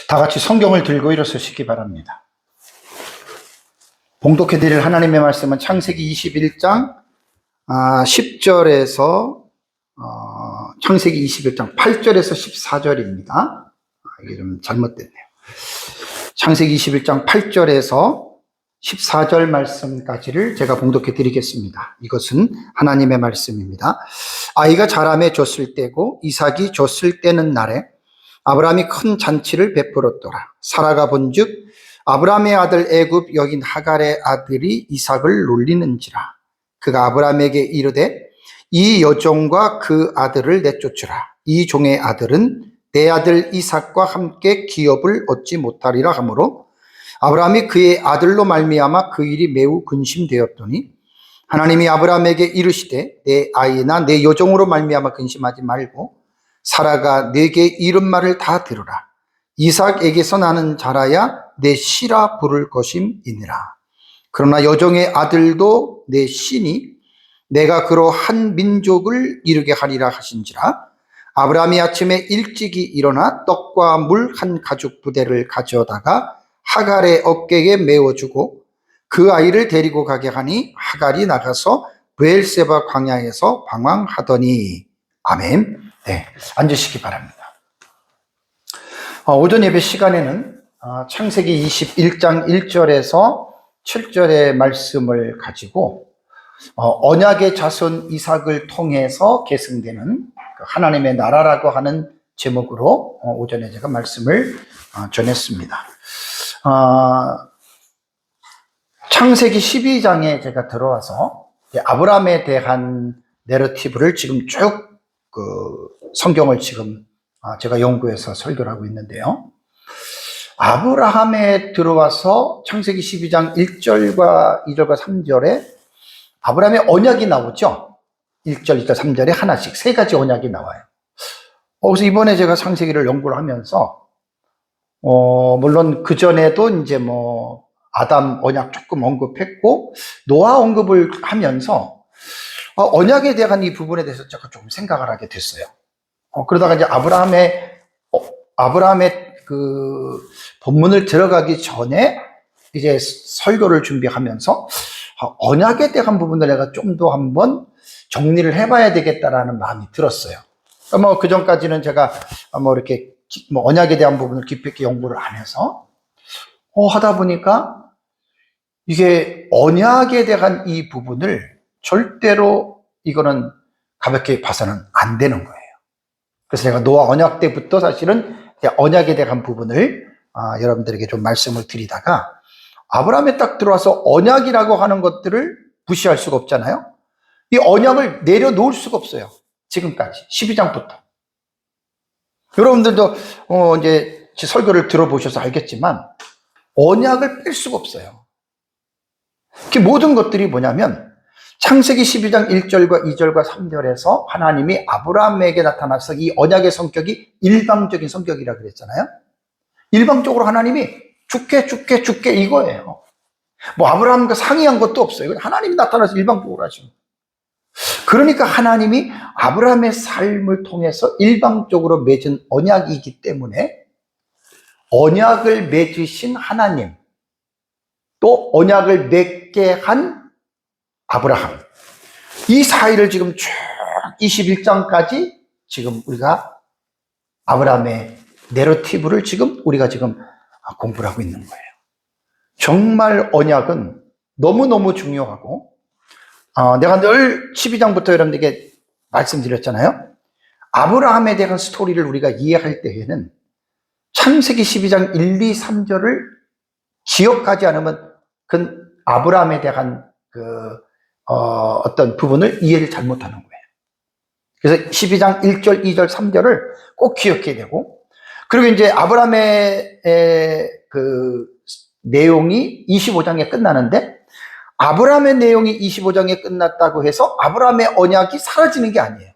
다 같이 성경을 들고 일어서시기 바랍니다. 봉독해 드릴 하나님의 말씀은 창세기 21장 10절에서 창세기 21장 8절에서 14절입니다. 이게 좀 잘못됐네요. 창세기 21장 8절에서 14절 말씀까지를 제가 봉독해 드리겠습니다. 이것은 하나님의 말씀입니다. 아이가 자라매 줬을 때고 이삭이 줬을 때는 날에 아브라함이 큰 잔치를 베풀었더라. 사라가 본즉 아브라함의 아들 애굽 여긴 하갈의 아들이 이삭을 놀리는지라. 그가 아브라함에게 이르되 이 여종과 그 아들을 내쫓으라. 이 종의 아들은 내 아들 이삭과 함께 기업을 얻지 못하리라 하므로 아브라함이 그의 아들로 말미암아 그 일이 매우 근심되었더니 하나님이 아브라함에게 이르시되 내 아이나 내 여종으로 말미암아 근심하지 말고 사라가 내게 이른 말을 다 들으라. 이삭에게서 나는 자라야 내 씨라 부를 것임이니라. 그러나 여종의 아들도 내 씨니 내가 그로 한 민족을 이루게 하리라 하신지라. 아브라함이 아침에 일찍이 일어나 떡과 물 한 가죽 부대를 가져다가 하갈의 어깨에 메워주고 그 아이를 데리고 가게 하니 하갈이 나가서 브엘세바 광야에서 방황하더니. 아멘. 네, 앉으시기 바랍니다. 오전 예배 시간에는 창세기 21장 1절에서 7절의 말씀을 가지고 언약의 자손 이삭을 통해서 계승되는 하나님의 나라라고 하는 제목으로 오전에 제가 말씀을 전했습니다. 창세기 12장에 제가 들어와서 아브라함에 대한 내러티브를 지금 쭉 성경을 지금 제가 연구해서 설교를 하고 있는데요. 아브라함에 들어와서 창세기 12장 1절과 2절과 3절에 아브라함의 언약이 나오죠. 1절, 2절, 3절에 하나씩 세 가지 언약이 나와요. 그래서 이번에 제가 창세기를 연구를 하면서 물론 그 전에도 이제 아담 언약 조금 언급했고 노아 언급을 하면서 언약에 대한 이 부분에 대해서 제가 조금 생각을 하게 됐어요. 그러다가 이제 아브라함의 그 본문을 들어가기 전에 이제 설교를 준비하면서 언약에 대한 부분을 내가 좀 더 한번 정리를 해봐야 되겠다라는 마음이 들었어요. 그 전까지는 제가 이렇게 언약에 대한 부분을 깊이 있게 연구를 안 해서 하다 보니까 이게 언약에 대한 이 부분을 절대로 이거는 가볍게 봐서는 안 되는 거예요. 그래서 제가 노아 언약 때부터 사실은 언약에 대한 부분을 여러분들에게 좀 말씀을 드리다가 아브라함에 딱 들어와서 언약이라고 하는 것들을 무시할 수가 없잖아요. 이 언약을 내려놓을 수가 없어요. 지금까지 12장부터. 여러분들도 이제 제 설교를 들어보셔서 알겠지만 언약을 뺄 수가 없어요. 그 모든 것들이 뭐냐면 창세기 12장 1절과 2절과 3절에서 하나님이 아브라함에게 나타나서 이 언약의 성격이 일방적인 성격이라고 그랬잖아요. 일방적으로 하나님이 죽게 이거예요. 아브라함과 상의한 것도 없어요. 하나님이 나타나서 일방적으로 하시는 거예요. 그러니까 하나님이 아브라함의 삶을 통해서 일방적으로 맺은 언약이기 때문에 언약을 맺으신 하나님, 또 언약을 맺게 한 아브라함, 이 사이를 지금 쭉 21장까지 지금 우리가 아브라함의 내러티브를 우리가 지금 공부를 하고 있는 거예요. 정말 언약은 너무너무 중요하고 내가 늘 12장부터 여러분들에게 말씀드렸잖아요. 아브라함에 대한 스토리를 우리가 이해할 때에는 창세기 12장 1, 2, 3절을 기억하지 않으면 그 아브라함에 대한 어떤 부분을 이해를 잘못하는 거예요. 그래서 12장 1절, 2절, 3절을 꼭 기억해야 되고, 그리고 이제 아브라함의 그 내용이 25장에 끝나는데 아브라함의 내용이 25장에 끝났다고 해서 아브라함의 언약이 사라지는 게 아니에요.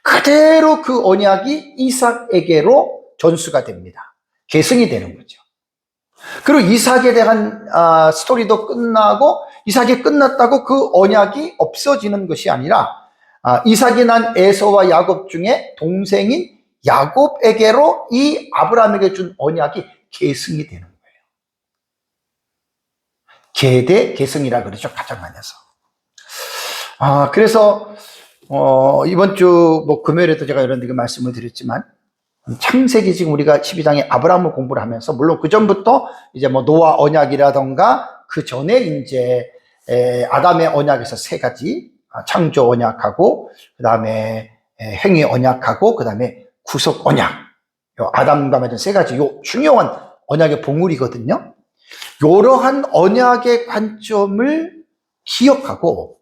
그대로 그 언약이 이삭에게로 전수가 됩니다. 계승이 되는 거죠. 그리고 이삭에 대한 스토리도 끝나고 이삭이 끝났다고 그 언약이 없어지는 것이 아니라 이삭이 난 에서와 야곱 중에 동생인 야곱에게로 이 아브라함에게 준 언약이 계승이 되는 거예요. 계대 계승이라 그러죠, 가정안에서. 그래서 이번 주 금요일에도 제가 이런 말씀을 드렸지만, 창세기 지금 우리가 12장에 아브라함을 공부를 하면서, 물론 그 전부터 이제 노아 언약이라던가 그 전에 이제 아담의 언약에서 세 가지, 창조 언약하고 그 다음에 행위 언약하고 그 다음에 구속 언약, 아담과 맺은 세 가지 요 중요한 언약의 봉우리거든요. 이러한 언약의 관점을 기억하고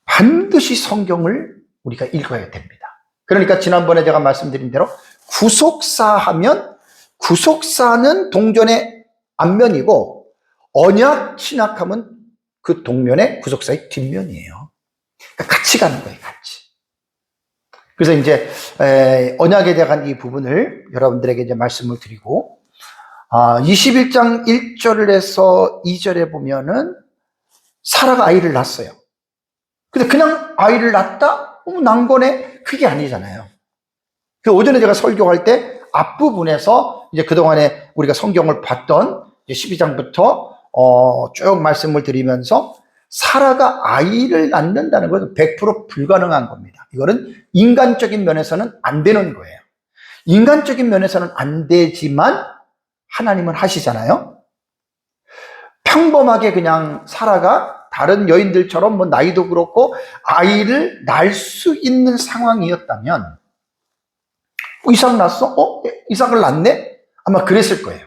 반드시 성경을 우리가 읽어야 됩니다. 그러니까 지난번에 제가 말씀드린 대로 구속사 하면, 구속사는 동전의 앞면이고 언약 신학하면 그 동면의 구속사의 뒷면이에요. 그러니까 같이 가는 거예요, 같이. 그래서 이제 언약에 대한 이 부분을 여러분들에게 이제 말씀을 드리고, 21장 1절에서 2절에 보면은 사라가 아이를 낳았어요. 근데 그냥 아이를 낳았다? 난 거네? 그게 아니잖아요. 그 오전에 제가 설교할 때 앞부분에서 이제 그동안에 우리가 성경을 봤던 12장부터 쭉 말씀을 드리면서 사라가 아이를 낳는다는 것은 100% 불가능한 겁니다. 이거는 인간적인 면에서는 안 되는 거예요. 인간적인 면에서는 안 되지만 하나님은 하시잖아요. 평범하게 그냥 사라가 다른 여인들처럼 나이도 그렇고 아이를 낳을 수 있는 상황이었다면, 이삭 낳았어? 이삭을 낳네? 아마 그랬을 거예요.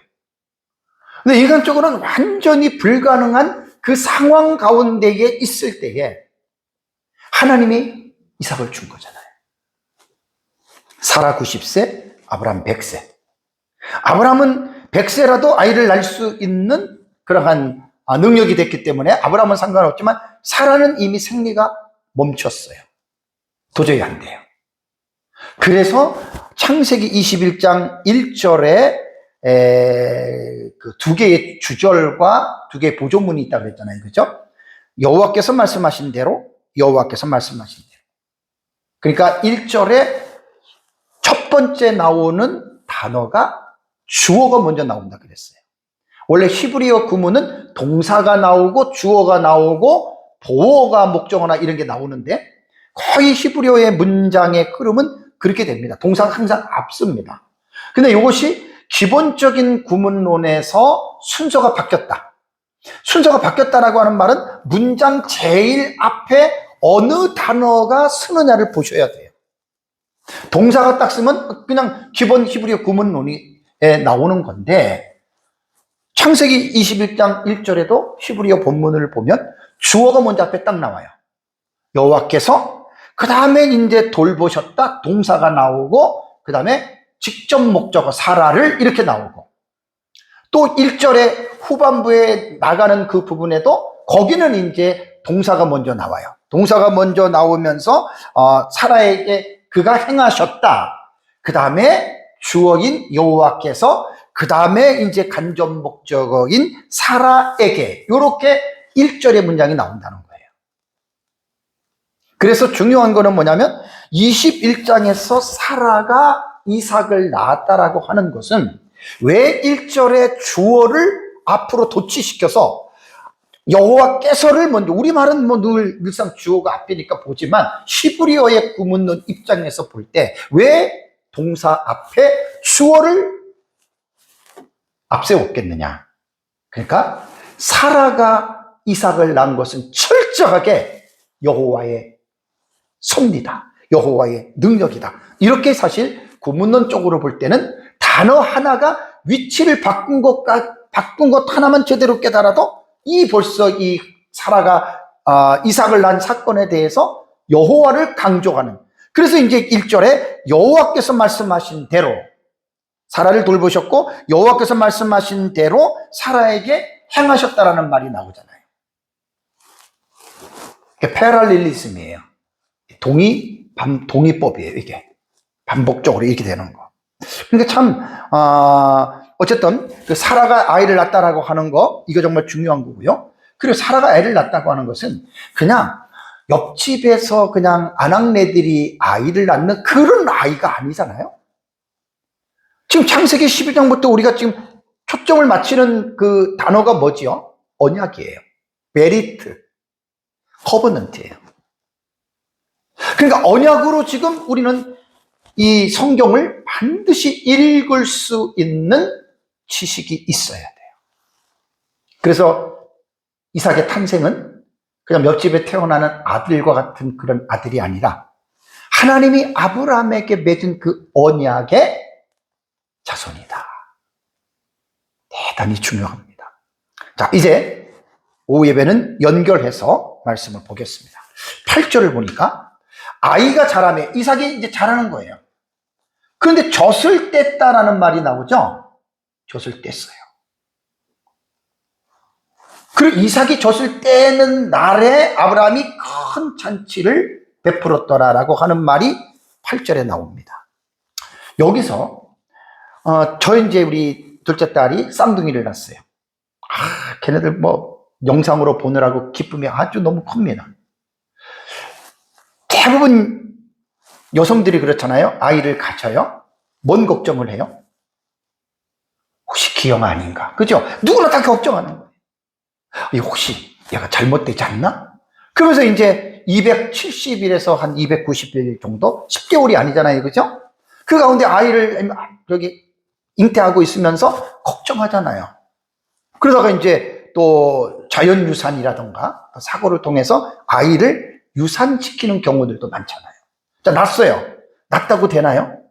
근데 인간적으로는 완전히 불가능한 그 상황 가운데에 있을 때에 하나님이 이삭을 준 거잖아요. 사라 90세, 아브라함 100세. 아브라함은 100세라도 아이를 낳을 수 있는 그러한 능력이 됐기 때문에 아브라함은 상관없지만 사라는 이미 생리가 멈췄어요. 도저히 안 돼요. 그래서 창세기 21장 1절에 그 두 개의 주절과 두 개의 보조문이 있다고 그랬잖아요. 그죠? 여호와께서 말씀하신 대로, 여호와께서 말씀하신 대로. 그러니까 1절에 첫 번째 나오는 단어가 주어가 먼저 나온다 그랬어요. 원래 히브리어 구문은 동사가 나오고 주어가 나오고 보어가 목적어나 이런 게 나오는데, 거의 히브리어의 문장의 흐름은 그렇게 됩니다. 동사가 항상 앞섭니다. 근데 이것이 기본적인 구문론에서 순서가 바뀌었다. 순서가 바뀌었다라고 하는 말은 문장 제일 앞에 어느 단어가 쓰느냐를 보셔야 돼요. 동사가 딱 쓰면 그냥 기본 히브리어 구문론이 나오는 건데, 창세기 21장 1절에도 히브리어 본문을 보면 주어가 먼저 앞에 딱 나와요. 여호와께서, 그 다음에 이제 돌보셨다, 동사가 나오고, 그 다음에 직접 목적어 사라를 이렇게 나오고, 또 1절에 후반부에 나가는 그 부분에도 거기는 이제 동사가 먼저 나와요. 동사가 먼저 나오면서 사라에게 그가 행하셨다, 그 다음에 주어인 여호와께서, 그 다음에 이제 간접 목적어인 사라에게, 이렇게 1절의 문장이 나온다는 거예요. 그래서 중요한 거는 뭐냐면 21장에서 사라가 이삭을 낳았다라고 하는 것은 왜 1절의 주어를 앞으로 도치시켜서 여호와께서를 먼저, 우리말은 늘상 주어가 앞이니까 보지만 히브리어의 구문론 입장에서 볼 때 왜 동사 앞에 주어를 앞세웠겠느냐. 그러니까 사라가 이삭을 낳은 것은 철저하게 여호와의 섭리다, 여호와의 능력이다. 이렇게 사실 구문론 쪽으로 볼 때는 단어 하나가 위치를 바꾼 것 하나만 제대로 깨달아도 벌써 이 사라가 이삭을 낳은 사건에 대해서 여호와를 강조하는, 그래서 이제 1절에 여호와께서 말씀하신 대로 사라를 돌보셨고 여호와께서 말씀하신 대로 사라에게 행하셨다라는 말이 나오잖아요. 이게 패럴릴리즘이에요. 동의법이에요. 이게 반복적으로 이렇게 되는 거. 그러니까 참 어쨌든 그 사라가 아이를 낳았다라고 하는 거, 이거 정말 중요한 거고요. 그리고 사라가 아이를 낳았다고 하는 것은 그냥 옆집에서 그냥 아낙네들이 아이를 낳는 그런 아이가 아니잖아요. 지금 창세기 11장부터 우리가 지금 초점을 맞추는 그 단어가 뭐지요? 언약이에요. 메리트, 커버넌트예요. 그러니까 언약으로 지금 우리는 이 성경을 반드시 읽을 수 있는 지식이 있어야 돼요. 그래서 이삭의 탄생은 그냥 옆집에 태어나는 아들과 같은 그런 아들이 아니라 하나님이 아브라함에게 맺은 그 언약의 자손이다. 대단히 중요합니다. 자, 이제 오후 예배는 연결해서 말씀을 보겠습니다. 8절을 보니까 아이가 자라매, 이삭이 이제 자라는 거예요. 그런데 젖을 뗐다라는 말이 나오죠? 젖을 뗐어요. 그리고 이삭이 젖을 떼는 날에 아브라함이 큰 잔치를 베풀었더라라고 하는 말이 8절에 나옵니다. 여기서 이제 우리 둘째 딸이 쌍둥이를 낳았어요. 걔네들 뭐 영상으로 보느라고 기쁨이 아주 너무 큽니다. 대부분 여성들이 그렇잖아요. 아이를 가져요. 뭔 걱정을 해요? 혹시 기형 아닌가? 그죠? 누구나 다 걱정하는 거예요. 혹시 얘가 잘못되지 않나? 그러면서 이제 270일에서 한 290일 정도? 10개월이 아니잖아요. 그죠? 그 가운데 아이를 여기 잉태하고 있으면서 걱정하잖아요. 그러다가 이제 또 자연유산이라던가 사고를 통해서 아이를 유산시키는 경우들도 많잖아요. 자, 낳았어요. 낳았다고 되나요?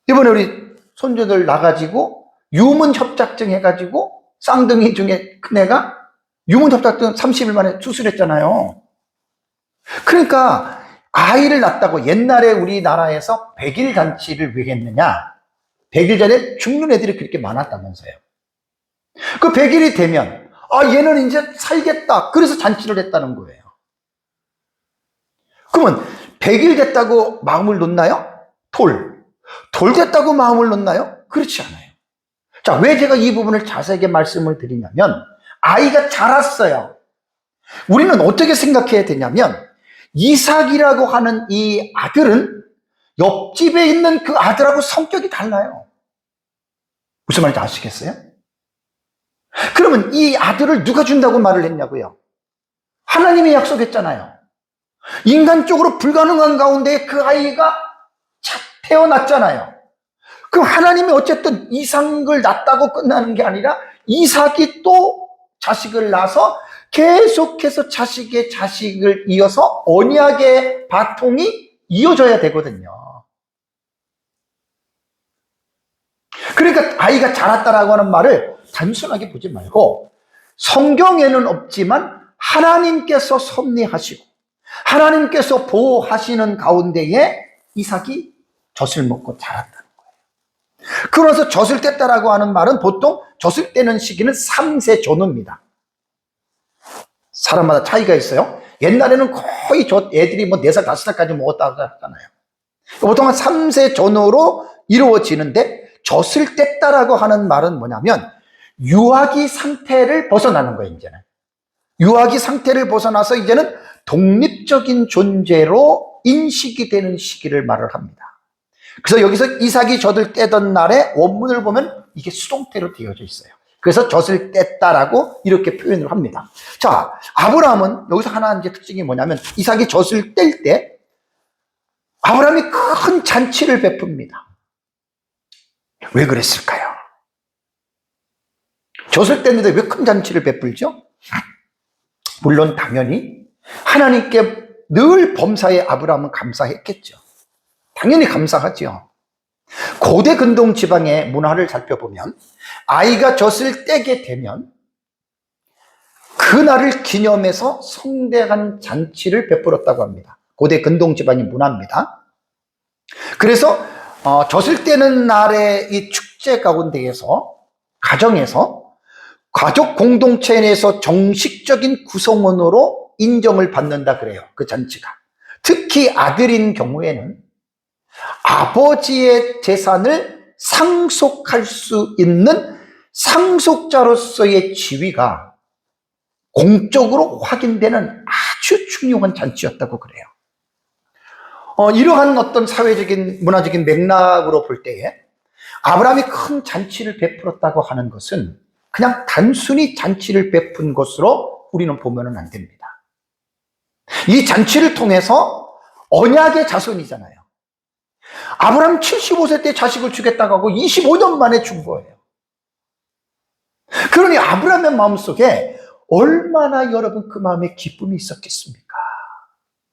이번에 우리 손주들 나가지고 유문협착증 해가지고 쌍둥이 중에 큰애가 유문협착증 30일 만에 수술했잖아요. 그러니까 아이를 낳았다고 옛날에 우리나라에서 100일 잔치를 왜 했느냐? 100일 전에 죽는 애들이 그렇게 많았다면서요. 그 100일이 되면 얘는 이제 살겠다. 그래서 잔치를 했다는 거예요. 그러면 100일 됐다고 마음을 놓나요? 돌 됐다고 마음을 놓나요? 그렇지 않아요. 자, 왜 제가 이 부분을 자세하게 말씀을 드리냐면 아이가 자랐어요. 우리는 어떻게 생각해야 되냐면 이삭이라고 하는 이 아들은 옆집에 있는 그 아들하고 성격이 달라요. 무슨 말인지 아시겠어요? 그러면 이 아들을 누가 준다고 말을 했냐고요? 하나님이 약속했잖아요. 인간적으로 불가능한 가운데 그 아이가 태어났잖아요. 그럼 하나님이 어쨌든 이삭을 낳았다고 끝나는 게 아니라 이삭이 또 자식을 낳아서 계속해서 자식의 자식을 이어서 언약의 바통이 이어져야 되거든요. 그러니까 아이가 자랐다라고 하는 말을 단순하게 보지 말고 성경에는 없지만 하나님께서 섭리하시고 하나님께서 보호하시는 가운데에 이삭이 젖을 먹고 자랐다는 거예요. 그래서 젖을 뗐다라고 하는 말은 보통 젖을 떼는 시기는 3세 전후입니다. 사람마다 차이가 있어요. 옛날에는 거의 애들이 뭐 4살, 5살까지 먹었다고 하잖아요. 보통 한 3세 전후로 이루어지는데 젖을 뗐다라고 하는 말은 뭐냐면 유아기 상태를 벗어나는 거예요, 이제는. 유아기 상태를 벗어나서 이제는 독립적인 존재로 인식이 되는 시기를 말을 합니다. 그래서 여기서 이삭이 젖을 떼던 날에 원문을 보면 이게 수동태로 되어져 있어요. 그래서 젖을 뗐다라고 이렇게 표현을 합니다. 자, 아브라함은 여기서 하나 이제 특징이 뭐냐면 이삭이 젖을 뗄 때 아브라함이 큰 잔치를 베풉니다. 왜 그랬을까요? 젖을 뗐는데 왜 큰 잔치를 베풀죠? 물론 당연히 하나님께 늘 범사에 아브라함은 감사했겠죠. 당연히 감사하죠. 고대 근동 지방의 문화를 살펴보면 아이가 젖을 떼게 되면 그날을 기념해서 성대한 잔치를 베풀었다고 합니다. 고대 근동 지방의 문화입니다. 그래서 젖을 떼는 날의 이 축제 가운데에서 가정에서 가족 공동체 내에서 정식적인 구성원으로 인정을 받는다 그래요. 그 잔치가. 특히 아들인 경우에는 아버지의 재산을 상속할 수 있는 상속자로서의 지위가 공적으로 확인되는 아주 중요한 잔치였다고 그래요. 이러한 어떤 사회적인 문화적인 맥락으로 볼 때에 아브라함이 큰 잔치를 베풀었다고 하는 것은 그냥 단순히 잔치를 베푼 것으로 우리는 보면 안 됩니다. 이 잔치를 통해서 언약의 자손이잖아요. 아브라함 75세 때 자식을 주겠다고 하고 25년 만에 준 거예요. 그러니 아브라함의 마음속에 얼마나 여러분 그 마음에 기쁨이 있었겠습니까?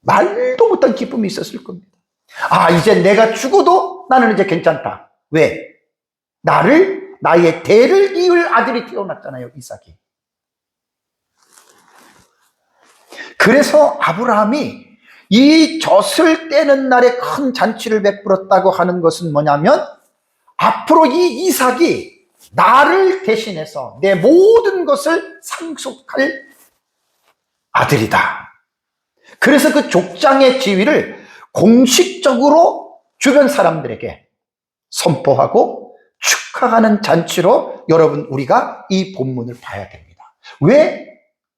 말도 못한 기쁨이 있었을 겁니다. 아, 이제 내가 죽어도 나는 이제 괜찮다. 왜? 나의 대를 이을 아들이 태어났잖아요, 이삭이. 그래서 아브라함이 이 젖을 떼는 날에 큰 잔치를 베풀었다고 하는 것은 뭐냐면, 앞으로 이 이삭이 나를 대신해서 내 모든 것을 상속할 아들이다. 그래서 그 족장의 지위를 공식적으로 주변 사람들에게 선포하고 축하하는 잔치로 여러분 우리가 이 본문을 봐야 됩니다. 왜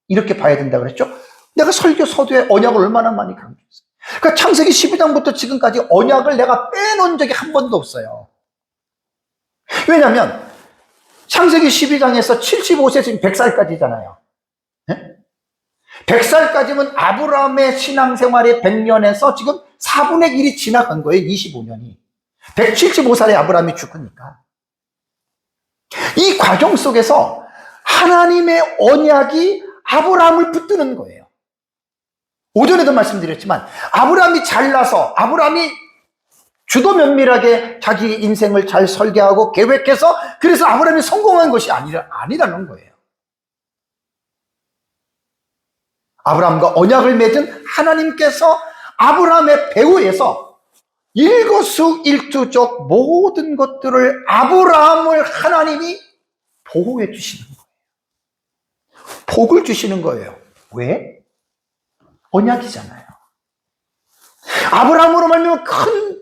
이렇게 봐야 된다고 그랬죠? 내가 설교 서두에 언약을 얼마나 많이 강조했어요. 그러니까 창세기 12장부터 지금까지 언약을 내가 빼놓은 적이 한 번도 없어요. 왜냐하면 창세기 12장에서 75세 지금 100살까지잖아요. 100살까지면 아브라함의 신앙생활의 100년에서 지금 4분의 1이 지나간 거예요. 25년이. 175살에 아브라함이 죽으니까. 이 과정 속에서 하나님의 언약이 아브라함을 붙드는 거예요. 오전에도 말씀드렸지만 아브라함이 잘나서 아브라함이 주도 면밀하게 자기 인생을 잘 설계하고 계획해서 그래서 아브라함이 성공한 것이 아니라는 거예요. 아브라함과 언약을 맺은 하나님께서 아브라함의 배후에서 일거수일투족 모든 것들을 아브라함을 하나님이 보호해 주시는 거예요. 복을 주시는 거예요. 왜? 언약이잖아요. 아브라함으로 말미암아 큰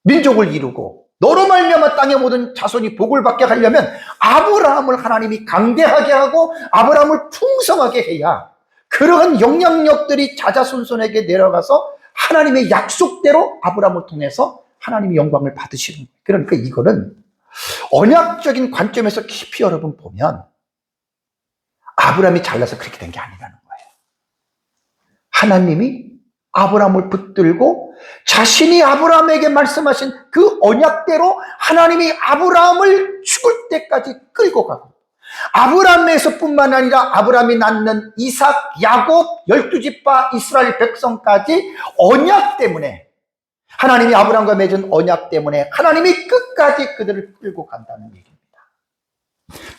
민족을 이루고 너로 말미암아 땅의 모든 자손이 복을 받게 하려면 아브라함을 하나님이 강대하게 하고 아브라함을 풍성하게 해야 그러한 영향력들이 자자손손에게 내려가서 하나님의 약속대로 아브라함을 통해서 하나님의 영광을 받으시는 거예요. 그러니까 이거는 언약적인 관점에서 깊이 여러분 보면 아브라함이 잘나서 그렇게 된 게 아니라는 거예요. 하나님이 아브라함을 붙들고 자신이 아브라함에게 말씀하신 그 언약대로 하나님이 아브라함을 죽을 때까지 끌고 가고 아브라함에서 뿐만 아니라 아브라함이 낳는 이삭, 야곱, 12지파 이스라엘 백성까지 언약 때문에 하나님이 아브라함과 맺은 언약 때문에 하나님이 끝까지 그들을 끌고 간다는 얘기입니다.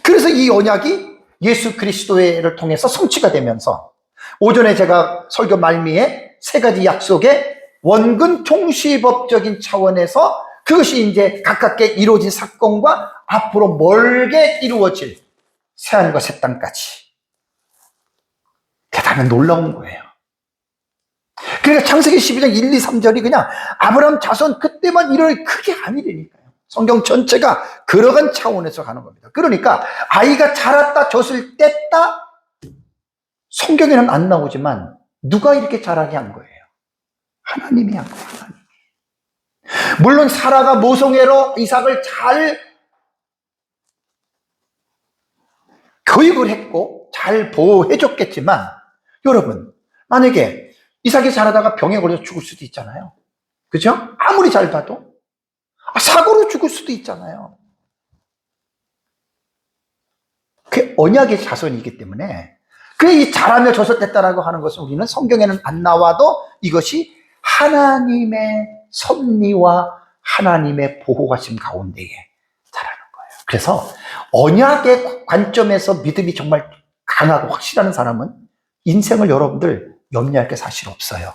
그래서 이 언약이 예수 그리스도를 통해서 성취가 되면서 오전에 제가 설교 말미에 세 가지 약속의 원근 총시법적인 차원에서 그것이 이제 가깝게 이루어진 사건과 앞으로 멀게 이루어질 새하늘과 새 땅까지. 대단히 놀라운 거예요. 그러니까 창세기 12장 1, 2, 3절이 그냥 아브라함 자손 그때만 이런 그게 아니라니까요. 성경 전체가 그러한 차원에서 가는 겁니다. 그러니까 아이가 자랐다 젖을 뗐다 성경에는 안 나오지만 누가 이렇게 자라게 한 거예요? 하나님이 한 거예요. 하나님. 물론 사라가 모성애로 이삭을 잘 교육을 했고 잘 보호해 줬겠지만 여러분 만약에 이삭이 자라다가 병에 걸려서 죽을 수도 있잖아요. 그죠? 아무리 잘 봐도 사고로 죽을 수도 있잖아요. 그게 언약의 자손이기 때문에 그래 이 자라며 젖었댔다라고 하는 것은 우리는 성경에는 안 나와도 이것이 하나님의 섭리와 하나님의 보호하심 가운데에 자라는 거예요. 그래서 언약의 관점에서 믿음이 정말 강하고 확실한 사람은 인생을 여러분들 염려할 게 사실 없어요.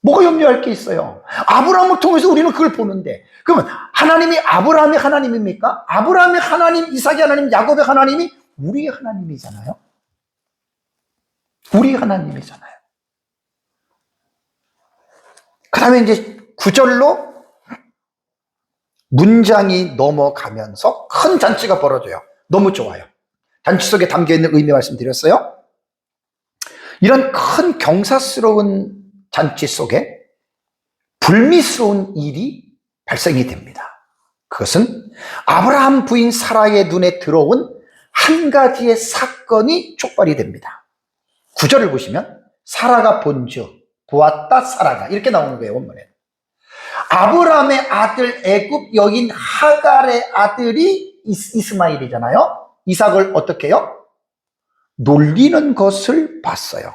뭐가 염려할 게 있어요? 아브라함을 통해서 우리는 그걸 보는데 그러면 하나님이 아브라함의 하나님입니까? 아브라함의 하나님, 이삭의 하나님, 야곱의 하나님이 우리의 하나님이잖아요. 우리 하나님이잖아요. 그 다음에 이제 9절로 문장이 넘어가면서 큰 잔치가 벌어져요. 너무 좋아요. 잔치 속에 담겨있는 의미 말씀드렸어요. 이런 큰 경사스러운 잔치 속에 불미스러운 일이 발생이 됩니다. 그것은 아브라함 부인 사라의 눈에 들어온 한 가지의 사건이 촉발이 됩니다. 9절을 보시면 사라가 본즉 보았다 사라가 이렇게 나오는 거예요. 원문에 아브라함의 아들 애굽 여인 하갈의 아들이 이스마엘이잖아요. 이삭을 어떻게 해요? 놀리는 것을 봤어요.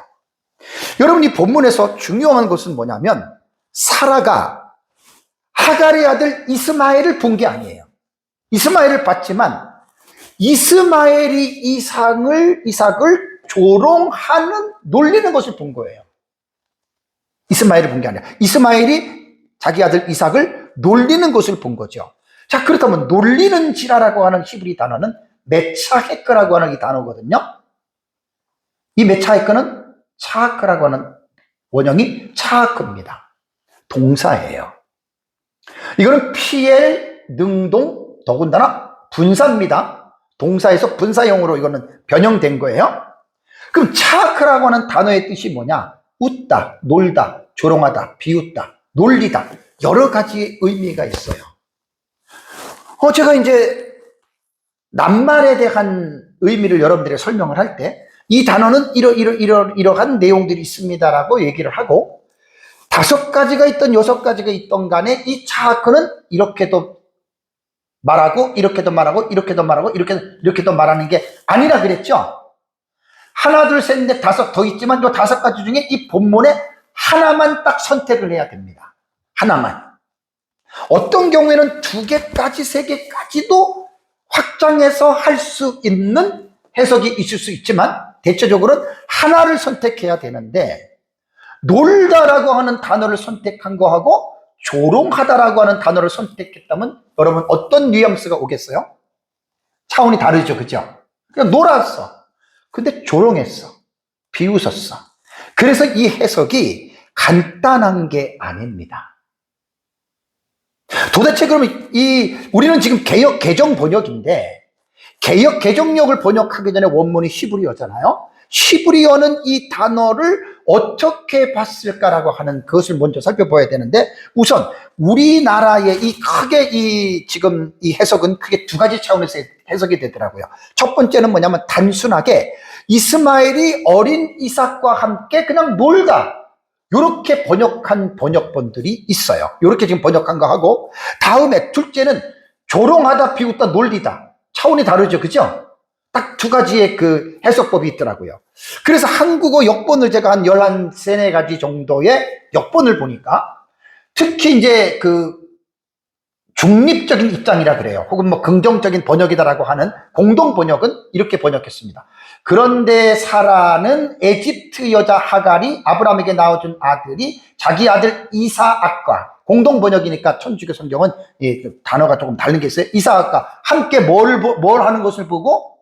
여러분, 이 본문에서 중요한 것은 뭐냐면 사라가 하갈의 아들 이스마엘을 본 게 아니에요. 이스마엘을 봤지만 이스마엘이 이삭을 조롱하는 놀리는 것을 본 거예요. 이스마엘을 본 게 아니라 이스마엘이 자기 아들 이삭을 놀리는 것을 본 거죠. 자, 그렇다면 놀리는 지라라고 하는 히브리 단어는 메차헤크라고 하는 이 단어거든요. 이 메차헤크는 차하크라고 하는 원형이 차하크입니다. 동사예요. 이거는 피엘, 능동, 더군다나 분사입니다. 동사에서 분사형으로 이거는 변형된 거예요. 그럼 차하크라고 하는 단어의 뜻이 뭐냐? 웃다, 놀다, 조롱하다, 비웃다, 놀리다, 여러 가지 의미가 있어요. 제가 이제 낱말에 대한 의미를 여러분들에게 설명을 할 때 이 단어는 이러한 내용들이 있습니다라고 얘기를 하고 5가지가 있던 6가지가 있던 간에 이 차하크는 이렇게도 말하고 이렇게도 말하고 이렇게도 말하고 이렇게도 말하는 게 아니라 그랬죠. 하나, 둘, 셋, 넷, 5 더 있지만 이 5가지 중에 이 본문에 하나만 딱 선택을 해야 됩니다. 하나만. 어떤 경우에는 2개까지 3개까지도 확장해서 할 수 있는 해석이 있을 수 있지만 대체적으로는 하나를 선택해야 되는데 놀다라고 하는 단어를 선택한 거하고 조롱하다라고 하는 단어를 선택했다면 여러분 어떤 뉘앙스가 오겠어요? 차원이 다르죠. 그죠? 그냥 놀았어. 근데 조롱했어. 비웃었어. 그래서 이 해석이 간단한 게 아닙니다. 도대체 그러면 우리는 지금 개역 개정 번역인데 개역 개정역을 번역하기 전에 원문이 히브리어잖아요. 히브리어는 이 단어를 어떻게 봤을까라고 하는 그것을 먼저 살펴봐야 되는데 우선 우리나라의 지금 이 해석은 크게 2가지 차원에서 해석이 되더라고요. 첫 번째는 뭐냐면 단순하게 이스마엘이 어린 이삭과 함께 그냥 놀다 이렇게 번역한 번역본들이 있어요. 이렇게 지금 번역한 거 하고 다음에 둘째는 조롱하다, 비웃다, 놀리다. 차원이 다르죠. 그죠? 딱 2가지의 그 해석법이 있더라고요. 그래서 한국어 역본을 제가 한 13가지 정도의 역본을 보니까 특히 이제 그 중립적인 입장이라 그래요. 혹은 뭐 긍정적인 번역이다라고 하는 공동 번역은 이렇게 번역했습니다. 그런데 사라는 에집트 여자 하갈이 아브라함에게 낳아준 아들이 자기 아들 이삭과 공동 번역이니까 천주교 성경은 단어가 조금 다른 게 있어요. 이삭과 함께 뭘 하는 것을 보고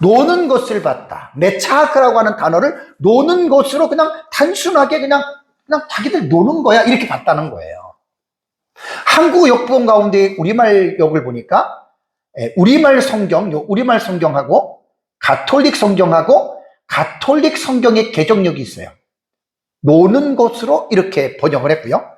노는 것을 봤다. 메차하크라고 하는 단어를 노는 것으로 그냥 단순하게 그냥 자기들 노는 거야 이렇게 봤다는 거예요. 한국 역본 가운데 우리말 역을 보니까 우리말 성경하고 가톨릭 성경하고 가톨릭 성경의 개정력이 있어요. 노는 것으로 이렇게 번역을 했고요.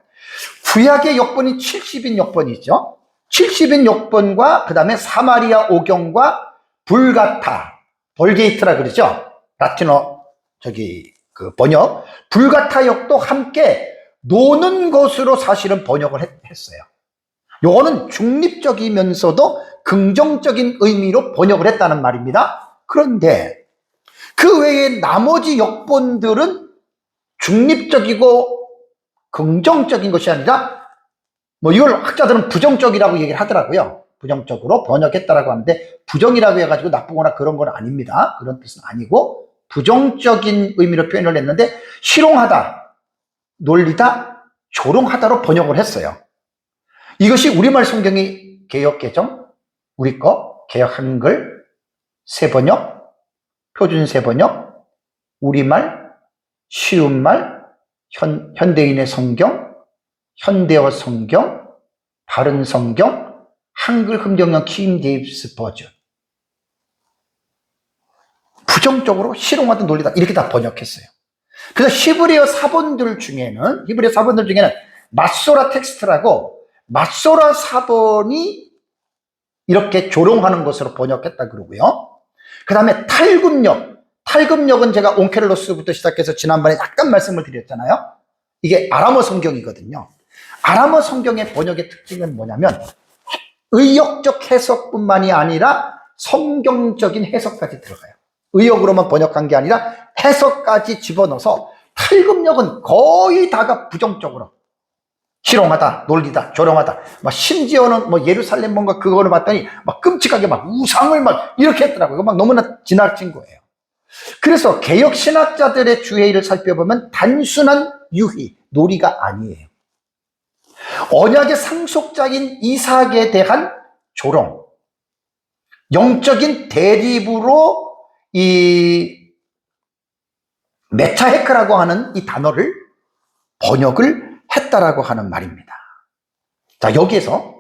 구약의 역본이 70인 역본이 있죠. 70인 역본과 그 다음에 사마리아 오경과 불가타, 벌게이트라 그러죠. 라틴어 그 번역 불가타 역도 함께 노는 것으로 사실은 번역을 했어요. 요거는 중립적이면서도 긍정적인 의미로 번역을 했다는 말입니다. 그런데 그 외에 나머지 역본들은 중립적이고 긍정적인 것이 아니라 이걸 학자들은 부정적이라고 얘기를 하더라고요. 부정적으로 번역했다라고 하는데 부정이라고 해가지고 나쁘거나 그런 건 아닙니다. 그런 뜻은 아니고 부정적인 의미로 표현을 했는데 희롱하다, 놀리다, 조롱하다로 번역을 했어요. 이것이 우리말 성경의 개역개정, 우리 거 개역 한글 새번역, 표준 새번역, 우리말, 쉬운말, 현대인의 성경, 현대어 성경, 바른 성경, 한글 흠정형 킹 제임스 버전. 부정적으로 희롱하다 놀리다 이렇게 다 번역했어요. 그래서 히브리어 사본들 중에는 마소라 텍스트라고 맞소라 사본이 이렇게 조롱하는 것으로 번역했다 그러고요. 그 다음에 탈금력은 제가 온켈로스부터 시작해서 지난번에 약간 말씀을 드렸잖아요. 이게 아람어 성경이거든요. 아람어 성경의 번역의 특징은 뭐냐면 의역적 해석뿐만이 아니라 성경적인 해석까지 들어가요. 의역으로만 번역한 게 아니라 해석까지 집어넣어서 탈금력은 거의 다가 부정적으로 희롱하다, 놀리다, 조롱하다, 막 심지어는 뭐 예루살렘 뭔가 그거를 봤더니 막 끔찍하게 막 우상을 막 이렇게 했더라고요. 막 너무나 지나친 거예요. 그래서 개혁 신학자들의 주의를 살펴보면 단순한 유희, 놀이가 아니에요. 언약의 상속자인 이삭에 대한 조롱, 영적인 대립으로 이 메차헤크라고 하는 이 단어를 번역을 했다라고 하는 말입니다. 자, 여기에서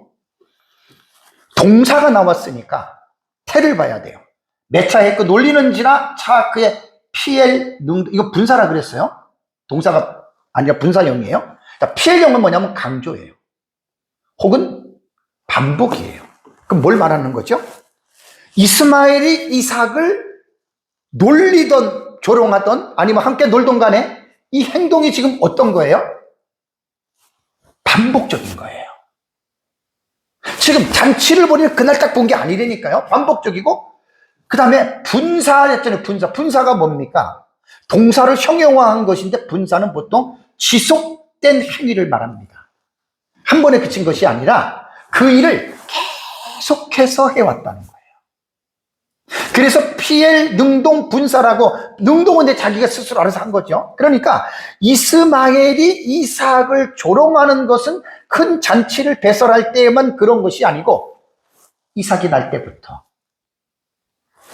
동사가 나왔으니까 태를 봐야 돼요. 메차헤크 놀리는지라 차크의 피엘 능도, 이거 분사라 그랬어요. 동사가 아니라 분사형이에요. 자, 피엘형은 뭐냐면 강조예요. 혹은 반복이에요. 그럼 뭘 말하는 거죠? 이스마엘이 이삭을 놀리던 조롱하던 아니면 함께 놀던 간에 이 행동이 지금 어떤 거예요? 반복적인 거예요. 지금 잔치를 벌이는 그날 딱 본 게 아니라니까요. 반복적이고 그 다음에 분사했잖아요. 분사가 뭡니까? 동사를 형용화한 것인데 분사는 보통 지속된 행위를 말합니다. 한 번에 그친 것이 아니라 그 일을 계속해서 해왔다는 거예요. 그래서 피엘 능동 분사라고, 능동은 이제 자기가 스스로 알아서 한 거죠. 그러니까 이스마엘이 이삭을 조롱하는 것은 큰 잔치를 배설할 때에만 그런 것이 아니고 이삭이 날 때부터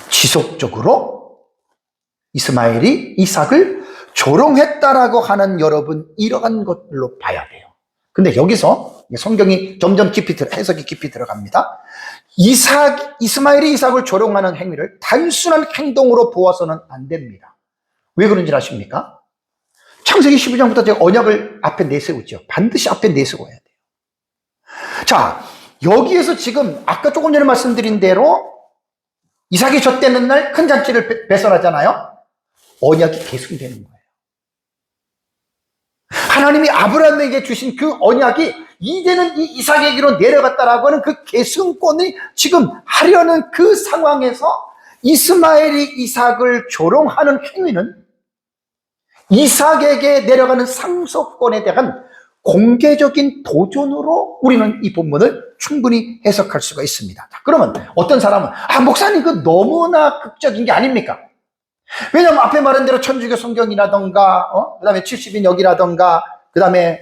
지속적으로 이스마엘이 이삭을 조롱했다라고 하는 여러분, 이러한 것들로 봐야 돼요. 근데 여기서 성경이 점점 해석이 깊이 들어갑니다. 이스마엘이 이삭을 조롱하는 행위를 단순한 행동으로 보아서는 안 됩니다. 왜 그런지 아십니까? 창세기 12장부터 제가 언약을 앞에 내세우죠. 반드시 앞에 내세워야 돼요. 자, 여기에서 지금 아까 조금 전에 말씀드린 대로 이삭이 젖대는 날 큰 잔치를 배설하잖아요. 언약이 계승되는 거예요. 하나님이 아브라함에게 주신 그 언약이 이제는 이 이삭에게로 내려갔다라고 하는 그 계승권이 지금 하려는 그 상황에서 이스마엘이 이삭을 조롱하는 행위는 이삭에게 내려가는 상속권에 대한 공개적인 도전으로 우리는 이 본문을 충분히 해석할 수가 있습니다. 그러면 어떤 사람은 목사님 그 너무나 극적인 게 아닙니까? 왜냐하면 앞에 말한 대로 천주교 성경이라던가 그 다음에 70인역이라던가 그 다음에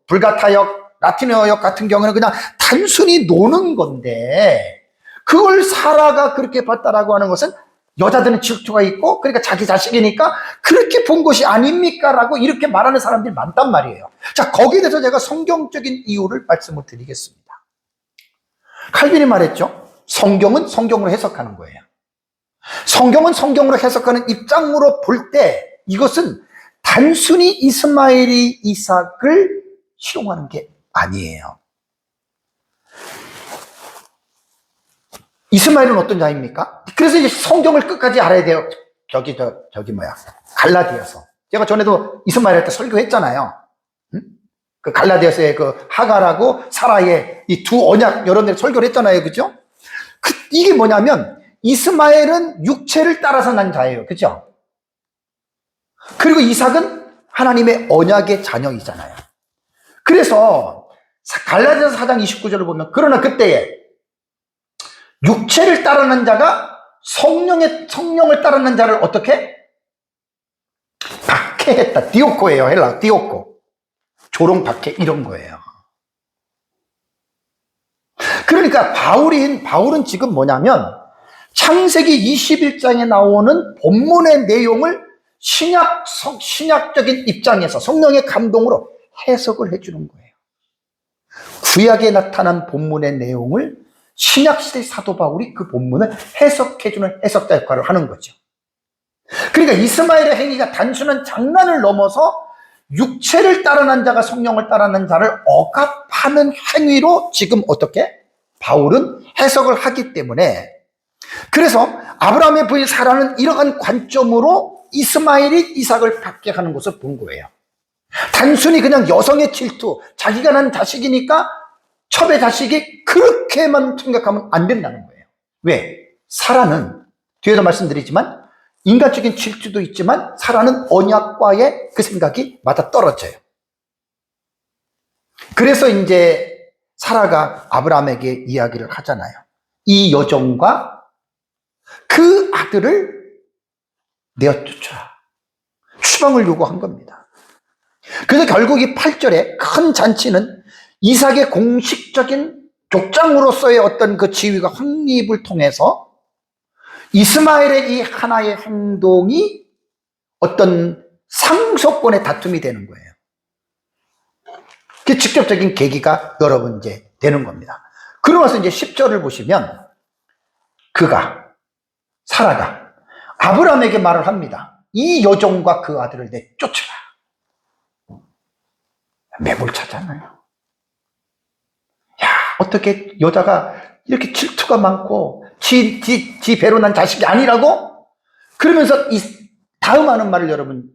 불가타역, 라틴어역 같은 경우는 그냥 단순히 노는 건데 그걸 사라가 그렇게 봤다라고 하는 것은 여자들은 질투가 있고 그러니까 자기 자식이니까 그렇게 본 것이 아닙니까? 라고 이렇게 말하는 사람들이 많단 말이에요. 자, 거기에 대해서 제가 성경적인 이유를 말씀을 드리겠습니다. 칼빈이 말했죠. 성경은 성경으로 해석하는 거예요. 성경은 성경으로 해석하는 입장으로 볼 때 이것은 단순히 이스마엘이 이삭을 희롱하는 게 아니에요. 이스마엘은 어떤 자입니까? 그래서 이제 성경을 끝까지 알아야 돼요. 갈라디아서. 제가 전에도 이스마엘한테 설교했잖아요. 그 갈라디아서의 그 하갈하고 사라의 이 두 언약 여러분들 설교를 했잖아요. 그죠? 이게 뭐냐면 이스마엘은 육체를 따라서 난 자예요. 그죠? 그리고 이삭은 하나님의 언약의 자녀이잖아요. 그래서 갈라디아서 4장 29절을 보면 그러나 그때에 육체를 따르는 자가 성령을 따르는 자를 어떻게? 박해했다. 디오코예요. 헬라 디오코. 조롱 박해 이런 거예요. 그러니까 바울은 지금 뭐냐면 창세기 21장에 나오는 본문의 내용을 신약적인 입장에서 성령의 감동으로 해석을 해주는 거예요. 구약에 나타난 본문의 내용을 신약시대 사도 바울이 그 본문을 해석해주는 해석자 역할을 하는 거죠. 그러니까 이스마엘의 행위가 단순한 장난을 넘어서 육체를 따르는 자가 성령을 따르는 자를 억압하는 하는 행위로 지금 어떻게 바울은 해석을 하기 때문에, 그래서 아브라함의 부인 사라는 이러한 관점으로 이스마엘이 이삭을 받게 하는 것을 본 거예요. 단순히 그냥 여성의 질투, 자기가 난 자식이니까 첩의 자식이, 그렇게만 생각하면 안 된다는 거예요. 왜? 사라는, 뒤에도 말씀드리지만 인간적인 질투도 있지만 사라는 언약과의 그 생각이 맞아떨어져요. 그래서 이제 사라가 아브라함에게 이야기를 하잖아요. 이 여종과 그 아들을 내어쫓아라. 추방을 요구한 겁니다. 그래서 결국 이 8절에 큰 잔치는 이삭의 공식적인 족장으로서의 어떤 그 지위가 확립을 통해서 이스마엘의 이 하나의 행동이 어떤 상속권의 다툼이 되는 거예요. 그 직접적인 계기가 여러분 이제 되는 겁니다. 그러면서 이제 10절을 보시면 사라가 아브라함에게 말을 합니다. 이 여종과 그 아들을 내쫓으라. 매몰차잖아요. 야, 어떻게 여자가 이렇게 질투가 많고 지 배로 난 자식이 아니라고? 그러면서 이 다음 하는 말을 여러분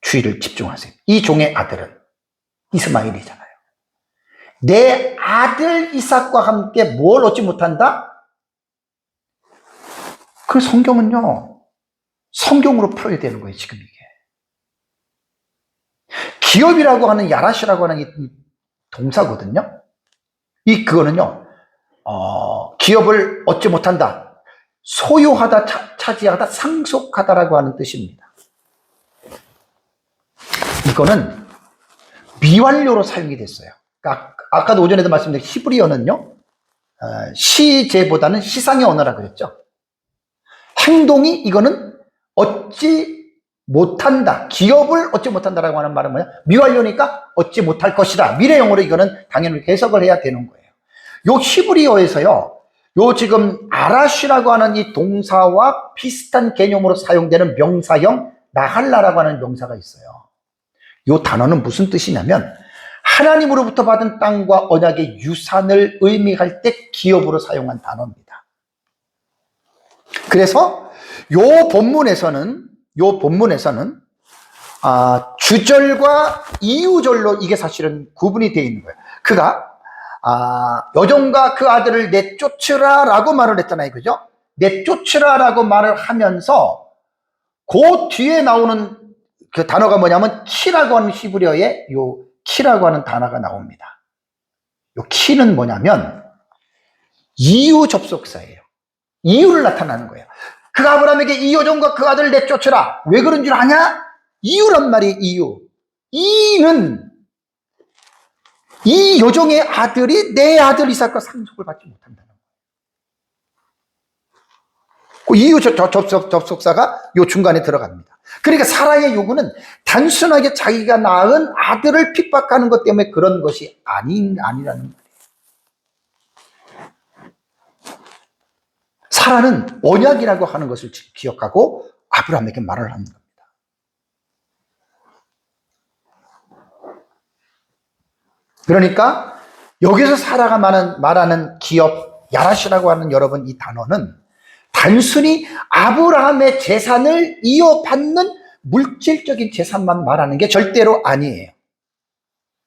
주의를 집중하세요. 이 종의 아들은 이스마엘이잖아요. 내 아들 이삭과 함께 뭘 얻지 못한다? 그 성경은요, 성경으로 풀어야 되는 거예요, 지금 이게. 기업이라고 하는, 야라시라고 하는 이 동사거든요. 그거는요, 기업을 얻지 못한다, 소유하다, 차지하다, 상속하다라고 하는 뜻입니다. 이거는 미완료로 사용이 됐어요. 그러니까 아까도 오전에도 말씀드린 히브리어는요, 시제보다는 시상의 언어라고 그랬죠. 행동이, 이거는 얻지 못한다, 기업을 얻지 못한다라고 하는 말은 뭐냐? 미완료니까 얻지 못할 것이다. 미래형으로 이거는 당연히 해석을 해야 되는 거예요. 요 히브리어에서요, 요 지금 아라시라고 하는 이 동사와 비슷한 개념으로 사용되는 명사형 나할라라고 하는 명사가 있어요. 요 단어는 무슨 뜻이냐면 하나님으로부터 받은 땅과 언약의 유산을 의미할 때 기업으로 사용한 단어입니다. 그래서 요 본문에서는 주절과 이유절로 이게 사실은 구분이 되어 있는 거예요. 여종과 그 아들을 내쫓으라 라고 말을 했잖아요. 그죠? 내쫓으라 라고 말을 하면서 그 뒤에 나오는 그 단어가 뭐냐면 키라고 하는 히브리어에 요 키라고 하는 단어가 나옵니다. 요 키는 뭐냐면 이유 접속사예요. 이유를 나타나는 거예요. 그 아브라함에게 이 여종과 그 아들을 내쫓으라. 왜 그런 줄 아냐? 이유란 말이에요. 이유. 이는 이 여종의 아들이 내 아들 이삭과 상속을 받지 못한다는 거예요. 그 이유 접속사가 요 중간에 들어갑니다. 그러니까 사라의 요구는 단순하게 자기가 낳은 아들을 핍박하는 것 때문에 그런 것이 아니라는 거예요. 사라는 언약이라고 하는 것을 기억하고 아브라함에게 말을 하는 겁니다. 그러니까 여기서 사라가 말하는 기업, 야라시라고 하는 여러분 이 단어는 단순히 아브라함의 재산을 이어받는 물질적인 재산만 말하는 게 절대로 아니에요.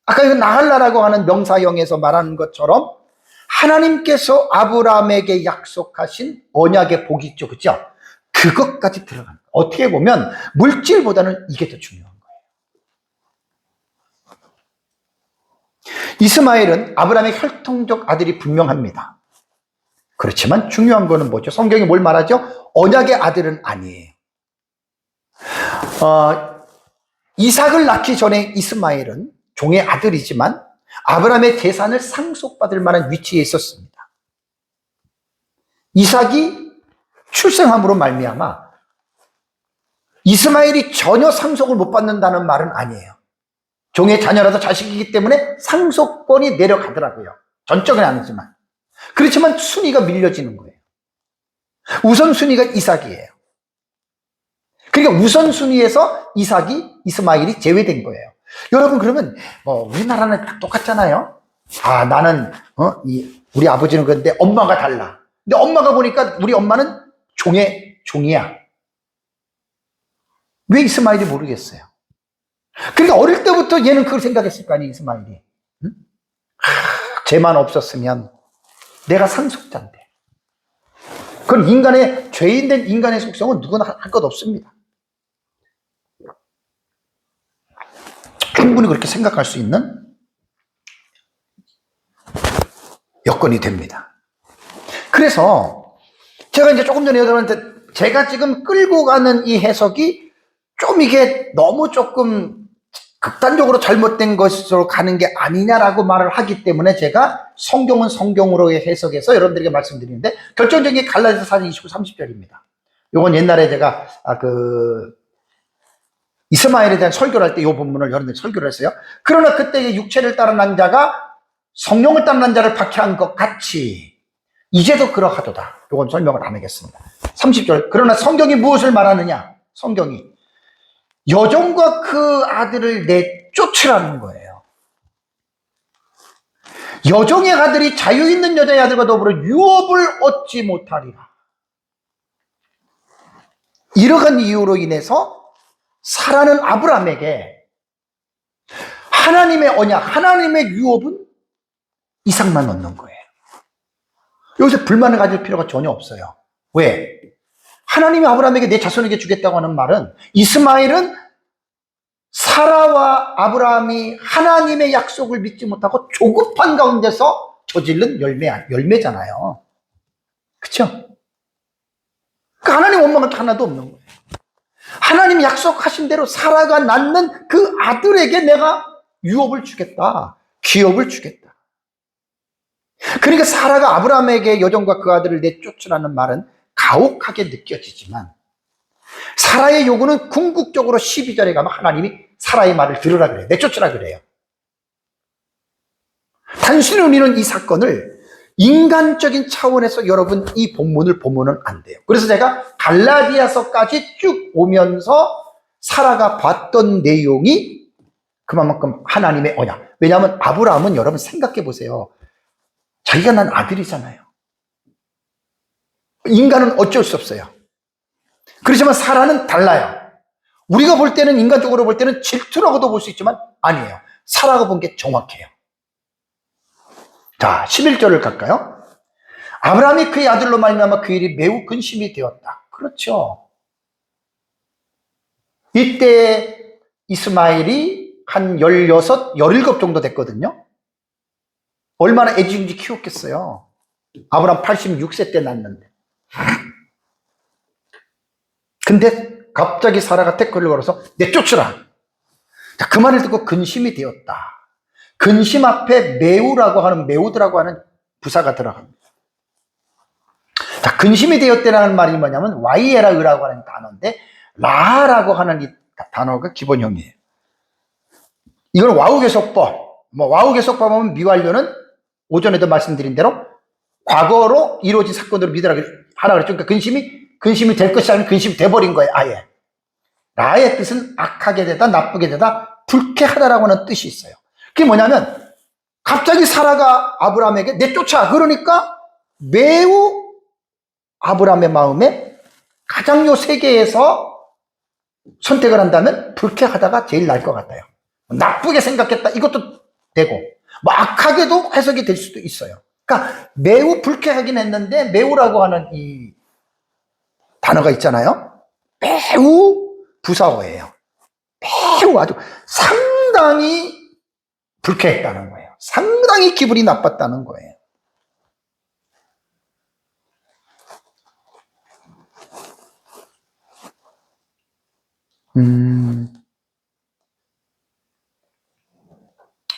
아까 그 나할라라고 하는 명사형에서 말하는 것처럼 하나님께서 아브라함에게 약속하신 언약의 복이 있죠. 그죠? 그것까지 들어가는 거예요. 어떻게 보면 물질보다는 이게 더 중요한 거예요. 이스마엘은 아브라함의 혈통적 아들이 분명합니다. 그렇지만 중요한 거는 뭐죠? 성경이 뭘 말하죠? 언약의 아들은 아니에요. 이삭을 낳기 전에 이스마엘은 종의 아들이지만 아브라함의 재산을 상속받을 만한 위치에 있었습니다. 이삭이 출생함으로 말미암아 이스마엘이 전혀 상속을 못 받는다는 말은 아니에요. 종의 자녀라도 자식이기 때문에 상속권이 내려가더라고요. 전적은 아니지만. 그렇지만 순위가 밀려지는 거예요. 우선순위가 이삭이에요. 그러니까 우선순위에서 이스마엘이 제외된 거예요. 여러분, 그러면 우리나라는 다 똑같잖아요. 아, 나는 우리 아버지는 그런데 엄마가 달라. 근데 엄마가 보니까 우리 엄마는 종이야. 왜 이스마엘이 모르겠어요? 그러니까 어릴 때부터 얘는 그걸 생각했을 거 아니에요, 이스마엘이. 응? 쟤만 없었으면 내가 상속자인데. 그건 죄인된 인간의 속성은 누구나 할 것 없습니다. 충분히 그렇게 생각할 수 있는 여건이 됩니다. 그래서 제가 이제 조금 전에 여러분한테 제가 지금 끌고 가는 이 해석이 좀 이게 너무 조금 극단적으로 잘못된 것으로 가는 게 아니냐라고 말을 하기 때문에 제가 성경은 성경으로의 해석해서 여러분들에게 말씀드리는데, 결정적인 게 갈라디아서 4장 29, 30절입니다. 요건 옛날에 제가 이스마엘에 대한 설교를 할 때 이 본문을 여러분들이 설교를 했어요. 그러나 그때 육체를 따른 난 자가 성령을 따른 난 자를 박해한 것 같이 이제도 그러하도다. 요건 설명을 안 하겠습니다. 30절. 그러나 성경이 무엇을 말하느냐? 성경이 여종과 그 아들을 내쫓으라는 거예요. 여종의 아들이 자유 있는 여자의 아들과 더불어 유업을 얻지 못하리라. 이러한 이유로 인해서 사라는 아브라함에게 하나님의 언약, 하나님의 유업은 이삭만 얻는 거예요. 여기서 불만을 가질 필요가 전혀 없어요. 왜? 하나님이 아브라함에게 내 자손에게 주겠다고 하는 말은, 이스마엘은 사라와 아브라함이 하나님의 약속을 믿지 못하고 조급한 가운데서 저질른 열매잖아요. 그쵸? 그러니까 하나님 원망할 게 하나도 없는 거예요. 하나님 약속하신 대로 사라가 낳는 그 아들에게 내가 유업을 주겠다. 기업을 주겠다. 그러니까 사라가 아브라함에게 여종과 그 아들을 내쫓으라는 말은 가혹하게 느껴지지만, 사라의 요구는 궁극적으로 12절에 가면 하나님이 사라의 말을 들으라 그래요. 내쫓으라 그래요. 단순히 우리는 이 사건을 인간적인 차원에서 여러분 이 본문을 보면은 안 돼요. 그래서 제가 갈라디아서까지 쭉 오면서 사라가 봤던 내용이 그만큼 하나님의 언약. 왜냐하면 아브라함은 여러분 생각해 보세요. 자기가 난 아들이잖아요. 인간은 어쩔 수 없어요. 그렇지만 사라는 달라요. 우리가 볼 때는, 인간적으로 볼 때는 질투라고도 볼 수 있지만 아니에요. 사라가 본 게 정확해요. 자, 11절을 갈까요? 아브라함이 그의 아들로 말미암아 그 일이 매우 근심이 되었다. 그렇죠. 이때 이스마엘이 한 16, 17 정도 됐거든요. 얼마나 애지중지 키웠겠어요. 아브라함 86세 때 낳았는데. 근데 갑자기 사라가 태클을 걸어서 내쫓으라. 자, 그 말을 듣고 근심이 되었다. 근심 앞에 매우드라고 하는 부사가 들어갑니다. 자, 근심이 되었다는 말이 뭐냐면 와이에라라고 하는 단어인데, 라라고 하는 이 단어가 기본형이에요. 이건 와우계속법. 와우계속법은 미완료는 오전에도 말씀드린 대로 과거로 이루어진 사건으로 믿으라 하라 그랬죠. 그러니까 근심이 될 것이 아니면 근심이 돼버린 거예요, 아예. 라의 뜻은 악하게 되다, 나쁘게 되다, 불쾌하다라고 하는 뜻이 있어요. 그게 뭐냐면, 갑자기 사라가 아브라함에게 내쫓아. 그러니까 매우 아브라함의 마음에 가장 요 세계에서 선택을 한다면 불쾌하다가 제일 나을 것 같아요. 나쁘게 생각했다. 이것도 되고, 악하게도 해석이 될 수도 있어요. 그러니까 매우 불쾌하긴 했는데, 매우라고 하는 이 단어가 있잖아요. 매우 부사어예요. 매우 아주 상당히 불쾌했다는 거예요. 상당히 기분이 나빴다는 거예요.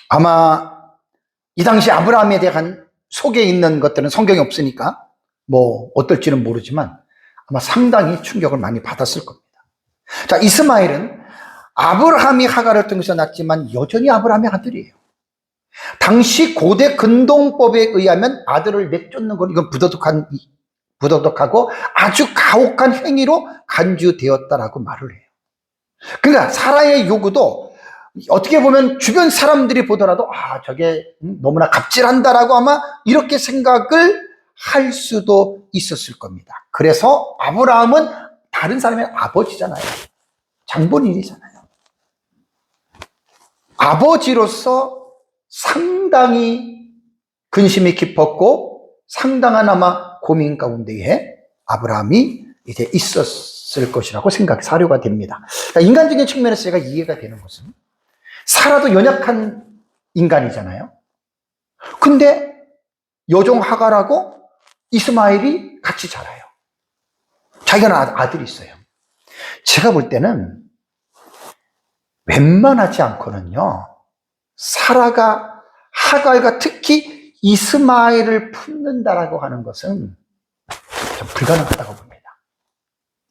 아마 이 당시 아브라함에 대한 속에 있는 것들은 성경이 없으니까 어떨지는 모르지만 아마 상당히 충격을 많이 받았을 겁니다. 자, 이스마엘은 아브라함이 하갈을 통해서 낳았지만 여전히 아브라함의 아들이에요. 당시 고대 근동법에 의하면 아들을 내쫓는 건 이건 부도덕하고 아주 가혹한 행위로 간주되었다라고 말을 해요. 그러니까 사라의 요구도 어떻게 보면 주변 사람들이 보더라도 저게 너무나 갑질한다라고 아마 이렇게 생각을 할 수도 있었을 겁니다. 그래서 아브라함은 다른 사람의 아버지잖아요. 장본인이잖아요. 아버지로서 상당히 근심이 깊었고 상당한 아마 고민 가운데에 아브라함이 이제 있었을 것이라고 사료가 됩니다. 그러니까 인간적인 측면에서 제가 이해가 되는 것은 사라도 연약한 인간이잖아요. 근데 여종 하갈하고 이스마엘이 같이 자라요. 자기가 아들이 있어요. 제가 볼 때는 웬만하지 않고는요, 사라가 하갈과 특히 이스마엘을 품는다라고 하는 것은 좀 불가능하다고 봅니다.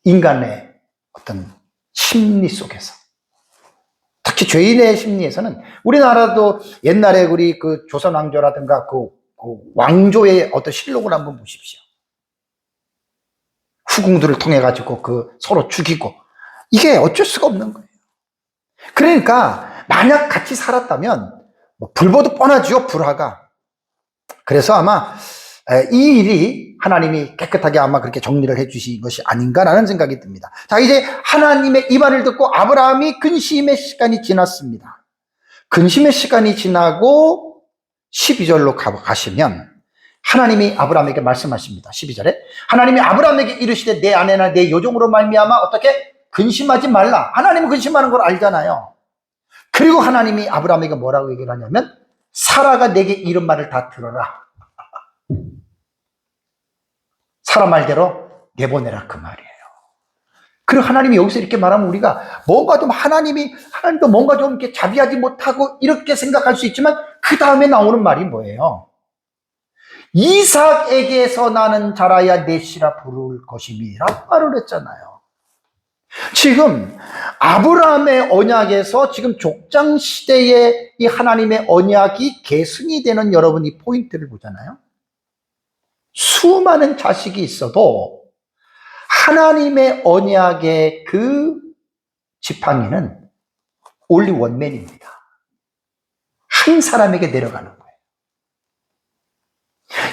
인간의 어떤 심리 속에서. 특히 죄인의 심리에서는 우리나라도 옛날에 우리 그 조선 왕조라든가 그 왕조의 어떤 실록을 한번 보십시오. 후궁들을 통해 가지고 서로 죽이고 이게 어쩔 수가 없는 거예요. 그러니까 만약 같이 살았다면 불보듯 뻔하죠, 불화가. 그래서 아마 이 일이 하나님이 깨끗하게 아마 그렇게 정리를 해주신 것이 아닌가라는 생각이 듭니다. 자, 이제 하나님의 이 말을 듣고 아브라함이 근심의 시간이 지났습니다. 근심의 시간이 지나고 12절로 가시면 하나님이 아브라함에게 말씀하십니다. 12절에 하나님이 아브라함에게 이르시되 내 아내나 내 여종으로 말미암아 어떻게 근심하지 말라. 하나님은 근심하는 걸 알잖아요. 그리고 하나님이 아브라함에게 뭐라고 얘기를 하냐면 사라가 내게 이런 말을 다 들어라. 사라 말대로 내보내라 그 말이에요. 그리고 하나님이 여기서 이렇게 말하면 우리가 뭔가 좀 하나님도 뭔가 좀 이렇게 자비하지 못하고 이렇게 생각할 수 있지만 그 다음에 나오는 말이 뭐예요? 이삭에게서 나는 자라야 내 씨라 부를 것임이라 말을 했잖아요. 지금 아브라함의 언약에서 지금 족장 시대의 이 하나님의 언약이 계승이 되는 여러분 이 포인트를 보잖아요. 수많은 자식이 있어도 하나님의 언약의 그 지팡이는 only one man입니다. 한 사람에게 내려가는 거예요.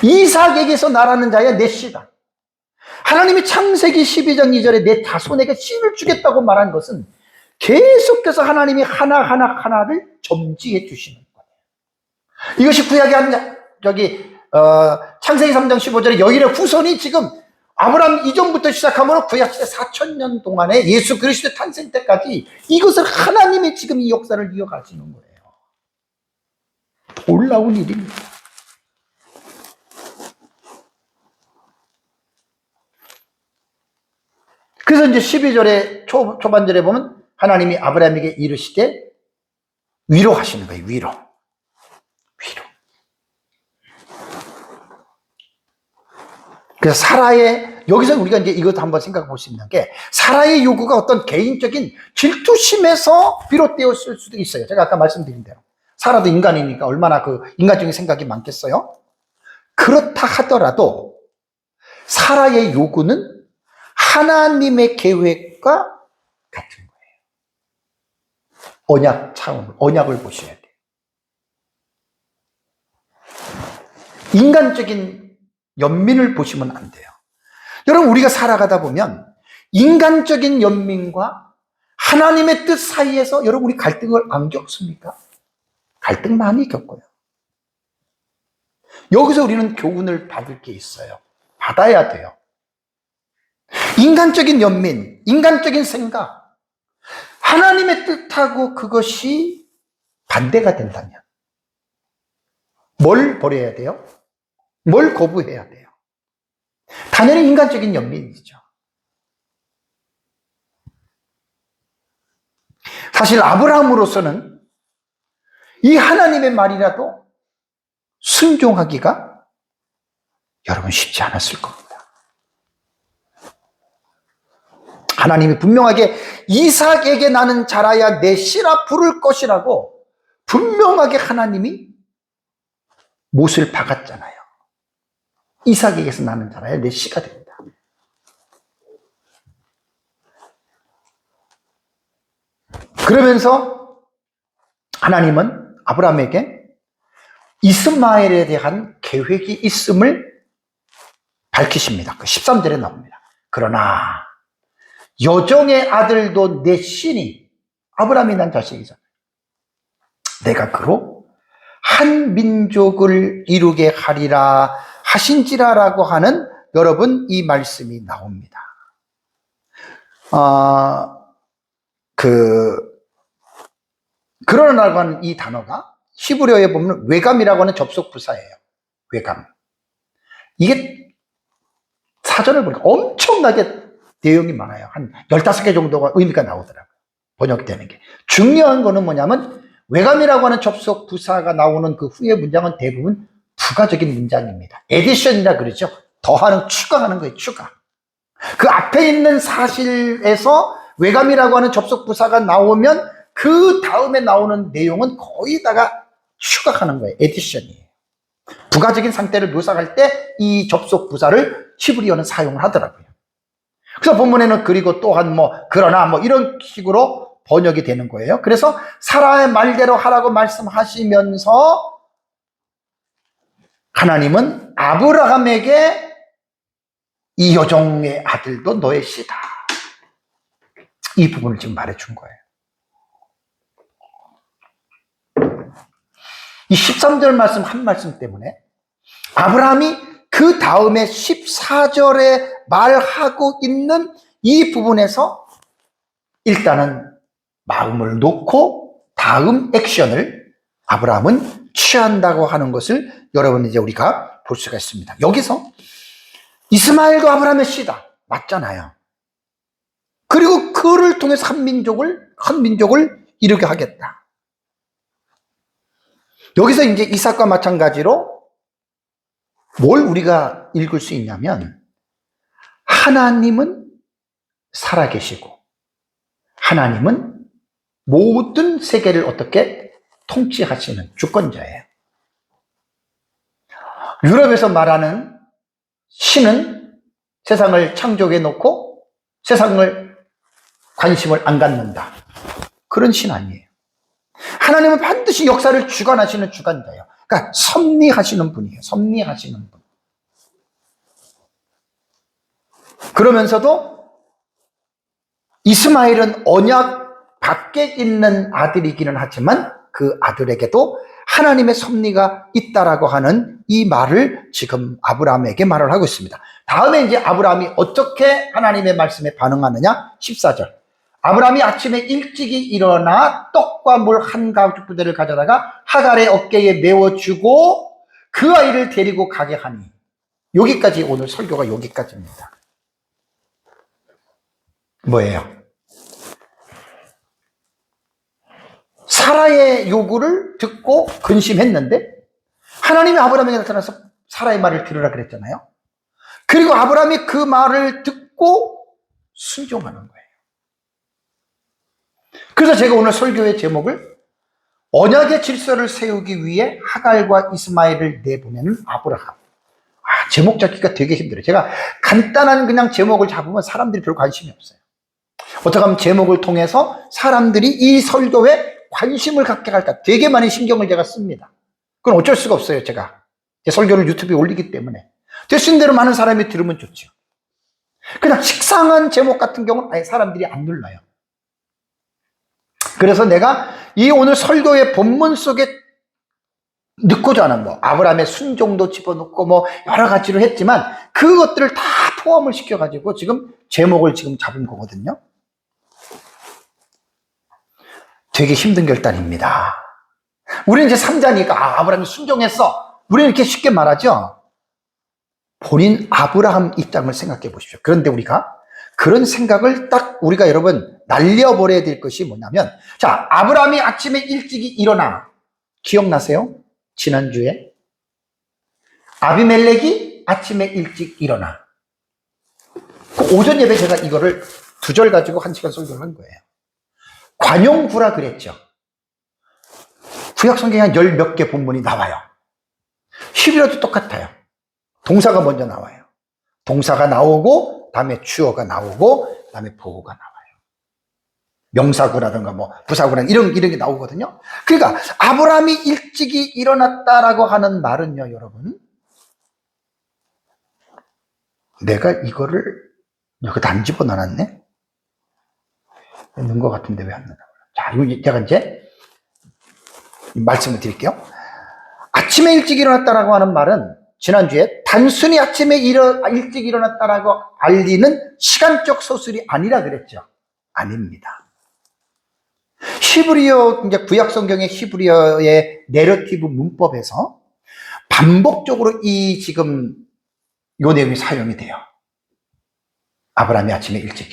이삭에게서 나라는 자야 내 씨다. 하나님이 창세기 12장 2절에 내 자손에게 씨를 주겠다고 말한 것은 계속해서 하나님이 하나를 점지해 주시는 거예요. 이것이 구약의 창세기 3장 15절에 여인의 후손이 지금 아브라함 이전부터 시작하면 구약시대 4,000년 동안에 예수 그리스도의 탄생 때까지 이것을 하나님이 지금 이 역사를 이어가시는 거예요. 놀라운 일입니다. 그래서 이제 12절에 초반절에 보면 하나님이 아브라함에게 이르시되 위로하시는 거예요. 위로. 그래서 여기서 우리가 이제 이것도 한번 생각해 볼 수 있는 게, 사라의 요구가 어떤 개인적인 질투심에서 비롯되었을 수도 있어요. 제가 아까 말씀드린 대로. 사라도 인간이니까 얼마나 그 인간적인 생각이 많겠어요? 그렇다 하더라도, 사라의 요구는 하나님의 계획과 같은 거예요. 언약을 보셔야 돼요. 인간적인 연민을 보시면 안 돼요. 여러분, 우리가 살아가다 보면 인간적인 연민과 하나님의 뜻 사이에서 여러분 우리 갈등을 안 겪습니까? 갈등 많이 겪어요. 여기서 우리는 교훈을 받을 게 있어요. 받아야 돼요. 인간적인 연민, 인간적인 생각, 하나님의 뜻하고 그것이 반대가 된다면 뭘 버려야 돼요? 뭘 거부해야 돼요? 당연히 인간적인 연민이죠. 사실 아브라함으로서는 이 하나님의 말이라도 순종하기가 여러분 쉽지 않았을 겁니다. 하나님이 분명하게 이삭에게 나는 자라야 내 씨라 부를 것이라고 분명하게 하나님이 못을 박았잖아요. 이삭에게서 나는 자라야 내 씨가 됩니다. 그러면서 하나님은 아브라함에게 이스마엘에 대한 계획이 있음을 밝히십니다. 그 13절에 나옵니다. 그러나 여종의 아들도 내 신이, 아브라함이 난 자식이잖아요. 내가 그로 한 민족을 이루게 하리라 하신지라라고 하는 여러분 이 말씀이 나옵니다. 그러나라고 하는 이 단어가 히브리어에 보면 외감이라고 하는 접속 부사예요. 외감. 이게 사전을 보니까 엄청나게 내용이 많아요. 한 15개 정도가 의미가 나오더라고요. 번역되는 게. 중요한 거는 뭐냐면 외감이라고 하는 접속 부사가 나오는 그 후의 문장은 대부분 부가적인 문장입니다. 에디션이라 그러죠. 더하는, 추가하는 거예요. 추가. 그 앞에 있는 사실에서 외감이라고 하는 접속 부사가 나오면 그 다음에 나오는 내용은 거의 다가 추가하는 거예요. 에디션이에요. 부가적인 상태를 묘사할 때 이 접속 부사를 히브리어는 사용을 하더라고요. 그래서 본문에는 그리고 또한 그러나 이런 식으로 번역이 되는 거예요. 그래서 사라의 말대로 하라고 말씀하시면서 하나님은 아브라함에게 이 여종의 아들도 너의 씨다. 이 부분을 지금 말해준 거예요. 이 13절 말씀 한 말씀 때문에 아브라함이 그 다음에 14절에 말하고 있는 이 부분에서 일단은 마음을 놓고 다음 액션을 아브라함은 취한다고 하는 것을 여러분 이제 우리가 볼 수가 있습니다. 여기서 이스마엘도 아브라함의 씨다. 맞잖아요. 그리고 그를 통해서 한 민족을 이루게 하겠다. 여기서 이제 이삭과 마찬가지로 뭘 우리가 읽을 수 있냐면 하나님은 살아계시고 하나님은 모든 세계를 어떻게 통치하시는 주권자예요. 유럽에서 말하는 신은 세상을 창조해 놓고 세상을 관심을 안 갖는다. 그런 신 아니에요. 하나님은 반드시 역사를 주관하시는 주관자예요. 그러니까 섭리하시는 분이에요. 섭리하시는 분. 그러면서도 이스마엘은 언약 밖에 있는 아들이기는 하지만 그 아들에게도 하나님의 섭리가 있다라고 하는 이 말을 지금 아브라함에게 말을 하고 있습니다. 다음에 이제 아브라함이 어떻게 하나님의 말씀에 반응하느냐? 14절. 아브라함이 아침에 일찍이 일어나 떡과 물 한 가죽 부대를 가져다가 하갈의 어깨에 메워주고 그 아이를 데리고 가게 하니. 여기까지 오늘 설교가 여기까지입니다. 뭐예요? 사라의 요구를 듣고 근심했는데 하나님이 아브라함에게 나타나서 사라의 말을 들으라 그랬잖아요. 그리고 아브라함이 그 말을 듣고 순종하는 거예요. 그래서 제가 오늘 설교의 제목을 언약의 질서를 세우기 위해 하갈과 이스마엘을 내보내는 아브라함. 제목 잡기가 되게 힘들어요. 제가 간단한 그냥 제목을 잡으면 사람들이 별 관심이 없어요. 어떻게 하면 제목을 통해서 사람들이 이 설교에 관심을 갖게 할까 되게 많은 신경을 제가 씁니다. 그건 어쩔 수가 없어요. 제가 제 설교를 유튜브에 올리기 때문에 되신 대로 많은 사람이 들으면 좋죠. 그냥 식상한 제목 같은 경우는 아예 사람들이 안 눌러요. 그래서 내가 이 오늘 설교의 본문 속에 넣고자 하는 아브라함의 순종도 집어넣고 여러 가지로 했지만 그것들을 다 포함을 시켜가지고 지금 제목을 지금 잡은 거거든요. 되게 힘든 결단입니다. 우리는 이제 3자니까 아브라함이 순종했어. 우리는 이렇게 쉽게 말하죠. 본인 아브라함 입장을 생각해 보십시오. 그런데 우리가 그런 생각을 딱 우리가 여러분 날려버려야 될 것이 뭐냐면, 자, 아브라함이 아침에 일찍이 일어나. 기억나세요? 지난주에 아비멜렉이 아침에 일찍 일어나. 그 오전 예배 제가 이거를 2절 가지고 1시간 설교를 한 거예요. 관용구라 그랬죠. 구약 성경에 한 10몇 개 본문이 나와요. 히브리어도 똑같아요. 동사가 먼저 나와요. 동사가 나오고 다음에 주어가 나오고 다음에 보호가 나와요. 명사구라든가 뭐 부사구라든가 이런 게 나오거든요. 그러니까 아브라함이 일찍이 일어났다라고 하는 말은요, 여러분. 내가 이거를 여기다 안 집어넣었네? 있는 것 같은데 왜 안 넣나? 자, 이거 제가 이제 말씀을 드릴게요. 아침에 일찍 일어났다라고 하는 말은 지난주에 단순히 아침에 일찍 일어났다라고 알리는 시간적 서술이 아니라 그랬죠. 아닙니다. 히브리어, 이제 구약 성경의 히브리어의 내러티브 문법에서 반복적으로 지금 요 내용이 사용이 돼요. 아브라함이 아침에 일찍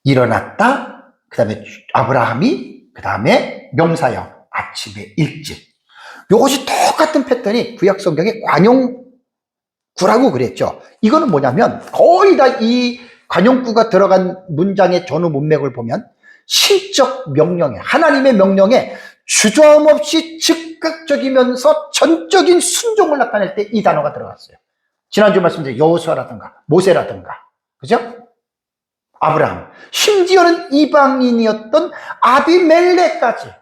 일어났다. 그 다음에 아브라함이, 그 다음에 명사형, 아침에 일찍. 요것이 똑같은 패턴이 구약 성경의 관용구라고 그랬죠. 이거는 뭐냐면 거의 다 이 관용구가 들어간 문장의 전후 문맥을 보면 신적 명령에, 하나님의 명령에 주저함없이 즉각적이면서 전적인 순종을 나타낼 때 이 단어가 들어갔어요. 지난주 말씀드린 여호수아라든가 모세라든가, 그죠? 아브라함, 심지어는 이방인이었던 아비멜렉까지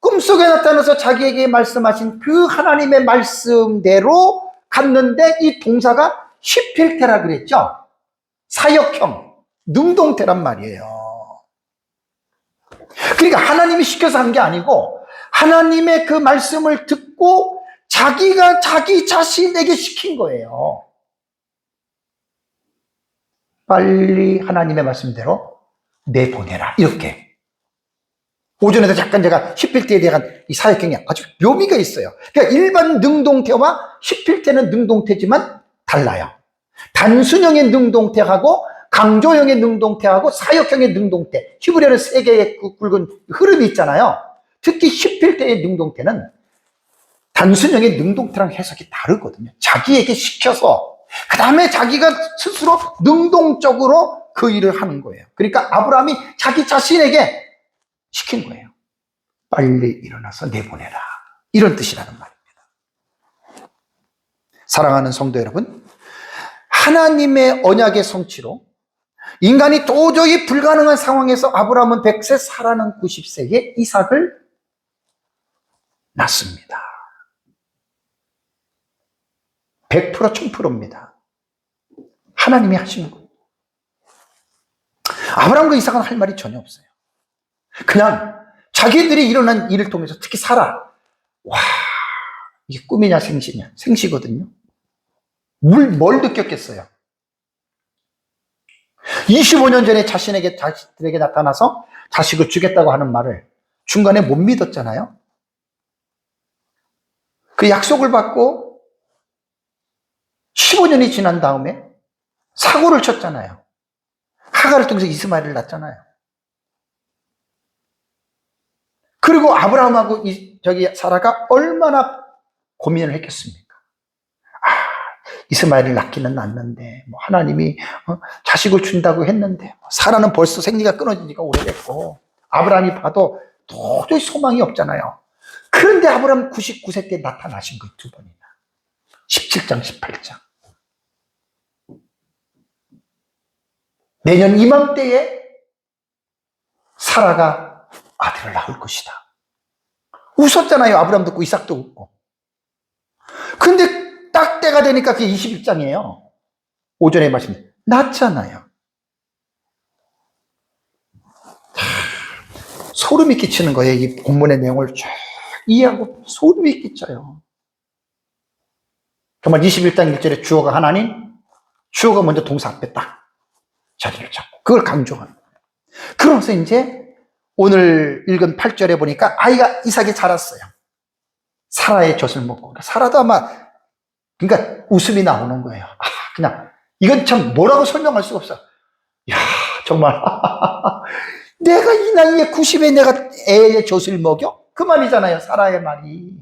꿈속에 나타나서 자기에게 말씀하신 그 하나님의 말씀대로 갔는데 이 동사가 시필테라 그랬죠. 사역형, 능동태란 말이에요. 그러니까 하나님이 시켜서 한 게 아니고 하나님의 그 말씀을 듣고 자기가 자기 자신에게 시킨 거예요. 빨리 하나님의 말씀대로 내보내라, 이렇게. 오전에도 잠깐 제가 시필테에 대한 이 사역형이 아주 묘미가 있어요. 그러니까 일반 능동태와 시필테는 능동태지만 달라요. 단순형의 능동태하고 강조형의 능동태하고 사역형의 능동태, 히브리어는 세 개의 굵은 흐름이 있잖아요. 특히 시필테의 능동태는 단순형의 능동태랑 해석이 다르거든요. 자기에게 시켜서 그 다음에 자기가 스스로 능동적으로 그 일을 하는 거예요. 그러니까 아브라함이 자기 자신에게 시킨 거예요. 빨리 일어나서 내보내라, 이런 뜻이라는 말입니다. 사랑하는 성도 여러분, 하나님의 언약의 성취로 인간이 도저히 불가능한 상황에서 아브라함은 100세, 사라는 90세에 이삭을 낳습니다. 100% 1000%입니다. 하나님이 하시는 거예요. 아브라함과 이삭은 할 말이 전혀 없어요. 그냥 자기들이 일어난 일을 통해서, 특히 사라, 와, 이게 꿈이냐 생시냐, 생시거든요. 뭘 느꼈겠어요. 25년 전에 자식들에게 나타나서 자식을 주겠다고 하는 말을 중간에 못 믿었잖아요. 그 약속을 받고 15년이 지난 다음에 사고를 쳤잖아요. 하가를 통해서 이스마엘을 낳았잖아요. 그리고 아브라함하고 사라가 얼마나 고민을 했겠습니까? 이스마엘을 낳기는 낳는데 하나님이 자식을 준다고 했는데 사라는 벌써 생리가 끊어진 지가 오래됐고 아브라함이 봐도 도저히 소망이 없잖아요. 그런데 아브라함 99세 때 나타나신 거예요. 2번이나 17장 18장. 내년 이맘때에 사라가 아들을 낳을 것이다. 웃었잖아요. 아브라함도 웃고 이삭도 웃고. 근데 딱 때가 되니까 그게 21장이에요. 오전에 말씀 낳잖아요. 소름이 끼치는 거예요. 이 본문의 내용을 쫙 이해하고 소름이 끼쳐요. 정말 21장 1절에 주어가 하나님, 주어가 먼저 동사 앞에 딱 자리를 잡고 그걸 강조하는 거예요. 그러면서 이제 오늘 읽은 8절에 보니까 아이가 이삭이 자랐어요. 사라의 젖을 먹고. 사라도 아마, 그러니까 웃음이 나오는 거예요. 그냥 이건 참 뭐라고 설명할 수가 없어. 야, 정말 내가 이 나이에 90에 내가 애의 젖을 먹여? 그 말이잖아요. 사라의 말이.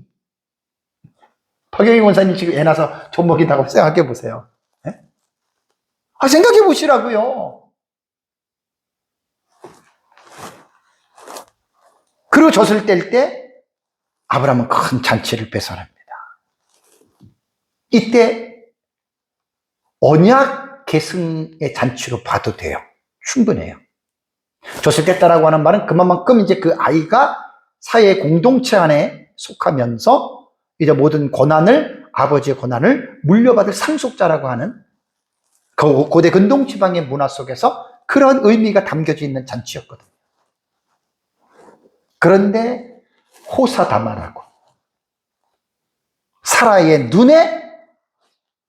박영희 원사님 지금 애 낳아서 젖 먹인다고 생각해 보세요. 네? 생각해 보시라고요. 그리고 젖을 뗄 때 아브라함은 큰 잔치를 배설합니다. 이때 언약 계승의 잔치로 봐도 돼요. 충분해요. 조습됐다라고 하는 말은 그만큼 이제 그 아이가 사회 공동체 안에 속하면서 이제 모든 권한을, 아버지의 권한을 물려받을 상속자라고 하는 고대 근동 지방의 문화 속에서 그런 의미가 담겨져 있는 잔치였거든요. 그런데 호사다마라고 사라의 눈에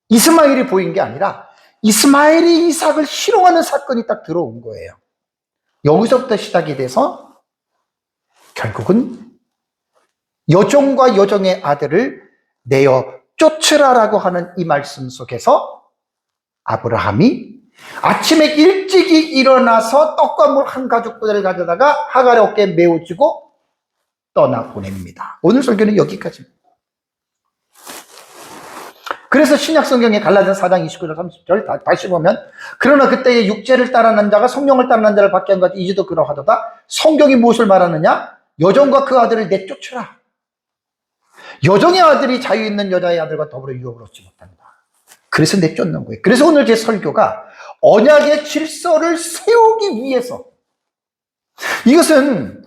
이스마엘이 보인 게 아니라 이스마엘이 이삭을 희롱하는 사건이 딱 들어온 거예요. 여기서부터 시작이 돼서 결국은 여종과 여종의 아들을 내어 쫓으라라고 하는 이 말씀 속에서 아브라함이 아침에 일찍이 일어나서 떡과 물 한 가죽부대를 가져다가 하갈의 어깨에 메워주고 떠나보냅니다. 오늘 설교는 여기까지입니다. 그래서 신약 성경의 갈라디아서 4장 29절 30절 다시 보면 그러나 그때의 육체를 따라 난 자가 성령을 따라 난 자를 받게 한 것 이제도 그러하도다. 성경이 무엇을 말하느냐? 여종과 그 아들을 내쫓으라. 여종의 아들이 자유 있는 여자의 아들과 더불어 유업을 얻지 못한다. 그래서 내쫓는 거예요. 그래서 오늘 제 설교가 언약의 질서를 세우기 위해서, 이것은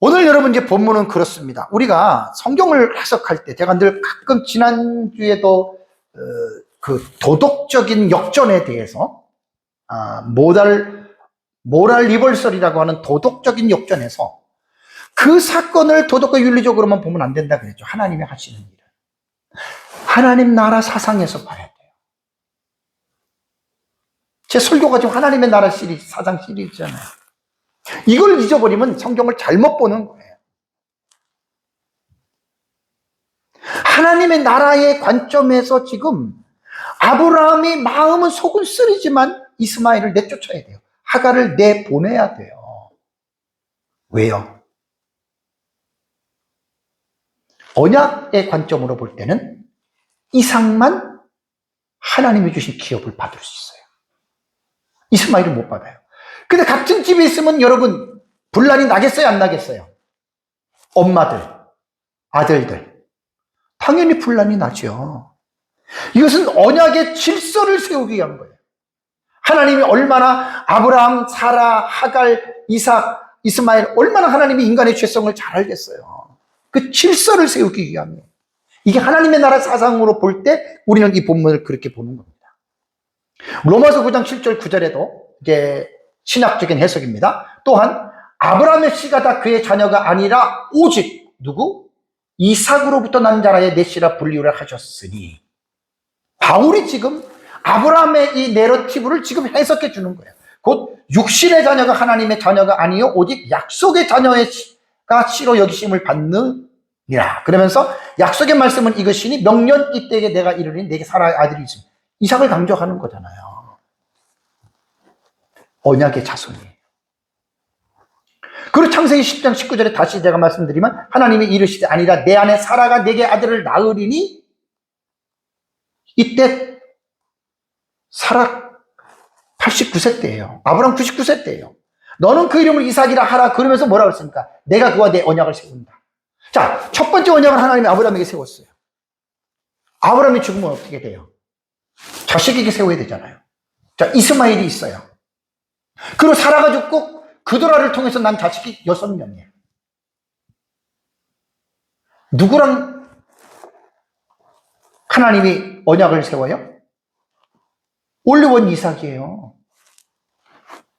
오늘 여러분 이제 본문은 그렇습니다. 우리가 성경을 해석할 때 제가 늘 가끔 지난주에도 그 도덕적인 역전에 대해서 모랄 리벌설이라고 하는 도덕적인 역전에서 그 사건을 도덕과 윤리적으로만 보면 안 된다 그랬죠. 하나님이 하시는 일을 하나님 나라 사상에서 봐야 돼요. 제 설교가 지금 하나님의 나라 시리즈, 사상 시리즈잖아요. 이걸 잊어버리면 성경을 잘못 보는 거예요. 하나님의 나라의 관점에서 지금 아브라함이 마음은 속은 쓰리지만 이스마엘을 내쫓아야 돼요. 하갈을 내보내야 돼요. 왜요? 언약의 관점으로 볼 때는 이삭만 하나님이 주신 기업을 받을 수 있어요. 이스마엘은 못 받아요. 근데 같은 집에 있으면 여러분 분란이 나겠어요, 안 나겠어요? 엄마들, 아들들 당연히 분란이 나죠. 이것은 언약의 질서를 세우기 위한 거예요. 하나님이 얼마나 아브라함, 사라, 하갈, 이삭, 이스마엘 얼마나 하나님이 인간의 죄성을 잘 알겠어요. 그 질서를 세우기 위함이에요. 이게 하나님의 나라 사상으로 볼 때 우리는 이 본문을 그렇게 보는 겁니다. 로마서 9장 7절 9절에도 이제 신학적인 해석입니다. 또한 아브라함의 씨가 다 그의 자녀가 아니라 오직 누구? 이삭으로부터 난 자라의 내 씨라 분류를 하셨으니, 바울이 지금 아브라함의 이 내러티브를 지금 해석해 주는 거예요. 곧 육신의 자녀가 하나님의 자녀가 아니요 오직 약속의 자녀가 씨로 여기심을 받느니라. 그러면서 약속의 말씀은 이것이니 명년 이때에 내가 이르니 내게 사라의 아들이 있습니다. 이삭을 강조하는 거잖아요. 언약의 자손이에요. 그리고 창세기 10장 19절에 다시 제가 말씀드리면 하나님이 이르시되 아니라 내 아내 사라가 내게 아들을 낳으리니, 이때 사라 89세 때예요. 아브라함 99세 때예요. 너는 그 이름을 이삭이라 하라. 그러면서 뭐라고 했습니까? 내가 그와 내 언약을 세운다. 자, 첫 번째 언약을 하나님이 아브라함에게 세웠어요. 아브라함이 죽으면 어떻게 돼요? 자식에게 세워야 되잖아요. 자, 이스마엘이 있어요. 그리고 사라가 죽고 그도라를 통해서 난 자식이 6명이에요. 누구랑 하나님이 언약을 세워요? 올리원 이삭이에요.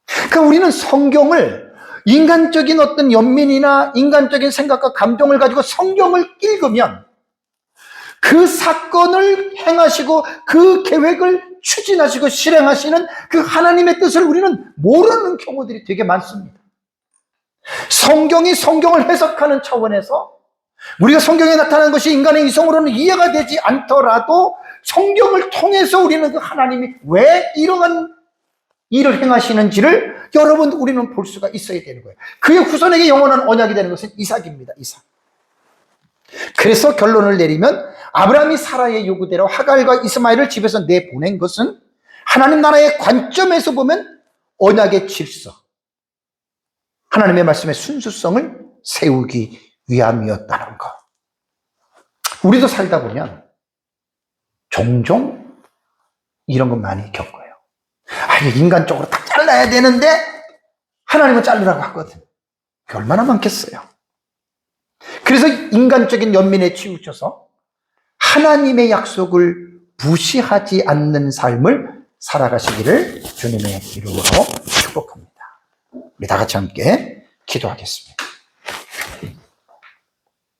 그러니까 우리는 성경을 인간적인 어떤 연민이나 인간적인 생각과 감정을 가지고 성경을 읽으면 그 사건을 행하시고 그 계획을 추진하시고 실행하시는 그 하나님의 뜻을 우리는 모르는 경우들이 되게 많습니다. 성경이 성경을 해석하는 차원에서 우리가 성경에 나타난 것이 인간의 이성으로는 이해가 되지 않더라도 성경을 통해서 우리는 그 하나님이 왜 이러한 일을 행하시는지를 여러분 우리는 볼 수가 있어야 되는 거예요. 그의 후손에게 영원한 언약이 되는 것은 이삭입니다. 이삭. 그래서 결론을 내리면 아브라함이 사라의 요구대로 하갈과 이스마엘을 집에서 내보낸 것은 하나님 나라의 관점에서 보면 언약의 질서, 하나님의 말씀의 순수성을 세우기 위함이었다는 것. 우리도 살다 보면 종종 이런 것 많이 겪어요. 인간적으로 딱 잘라야 되는데 하나님은 자르라고 하거든. 그게 얼마나 많겠어요. 그래서 인간적인 연민에 치우쳐서 하나님의 약속을 무시하지 않는 삶을 살아가시기를 주님의 이름으로 축복합니다. 우리 다 같이 함께 기도하겠습니다.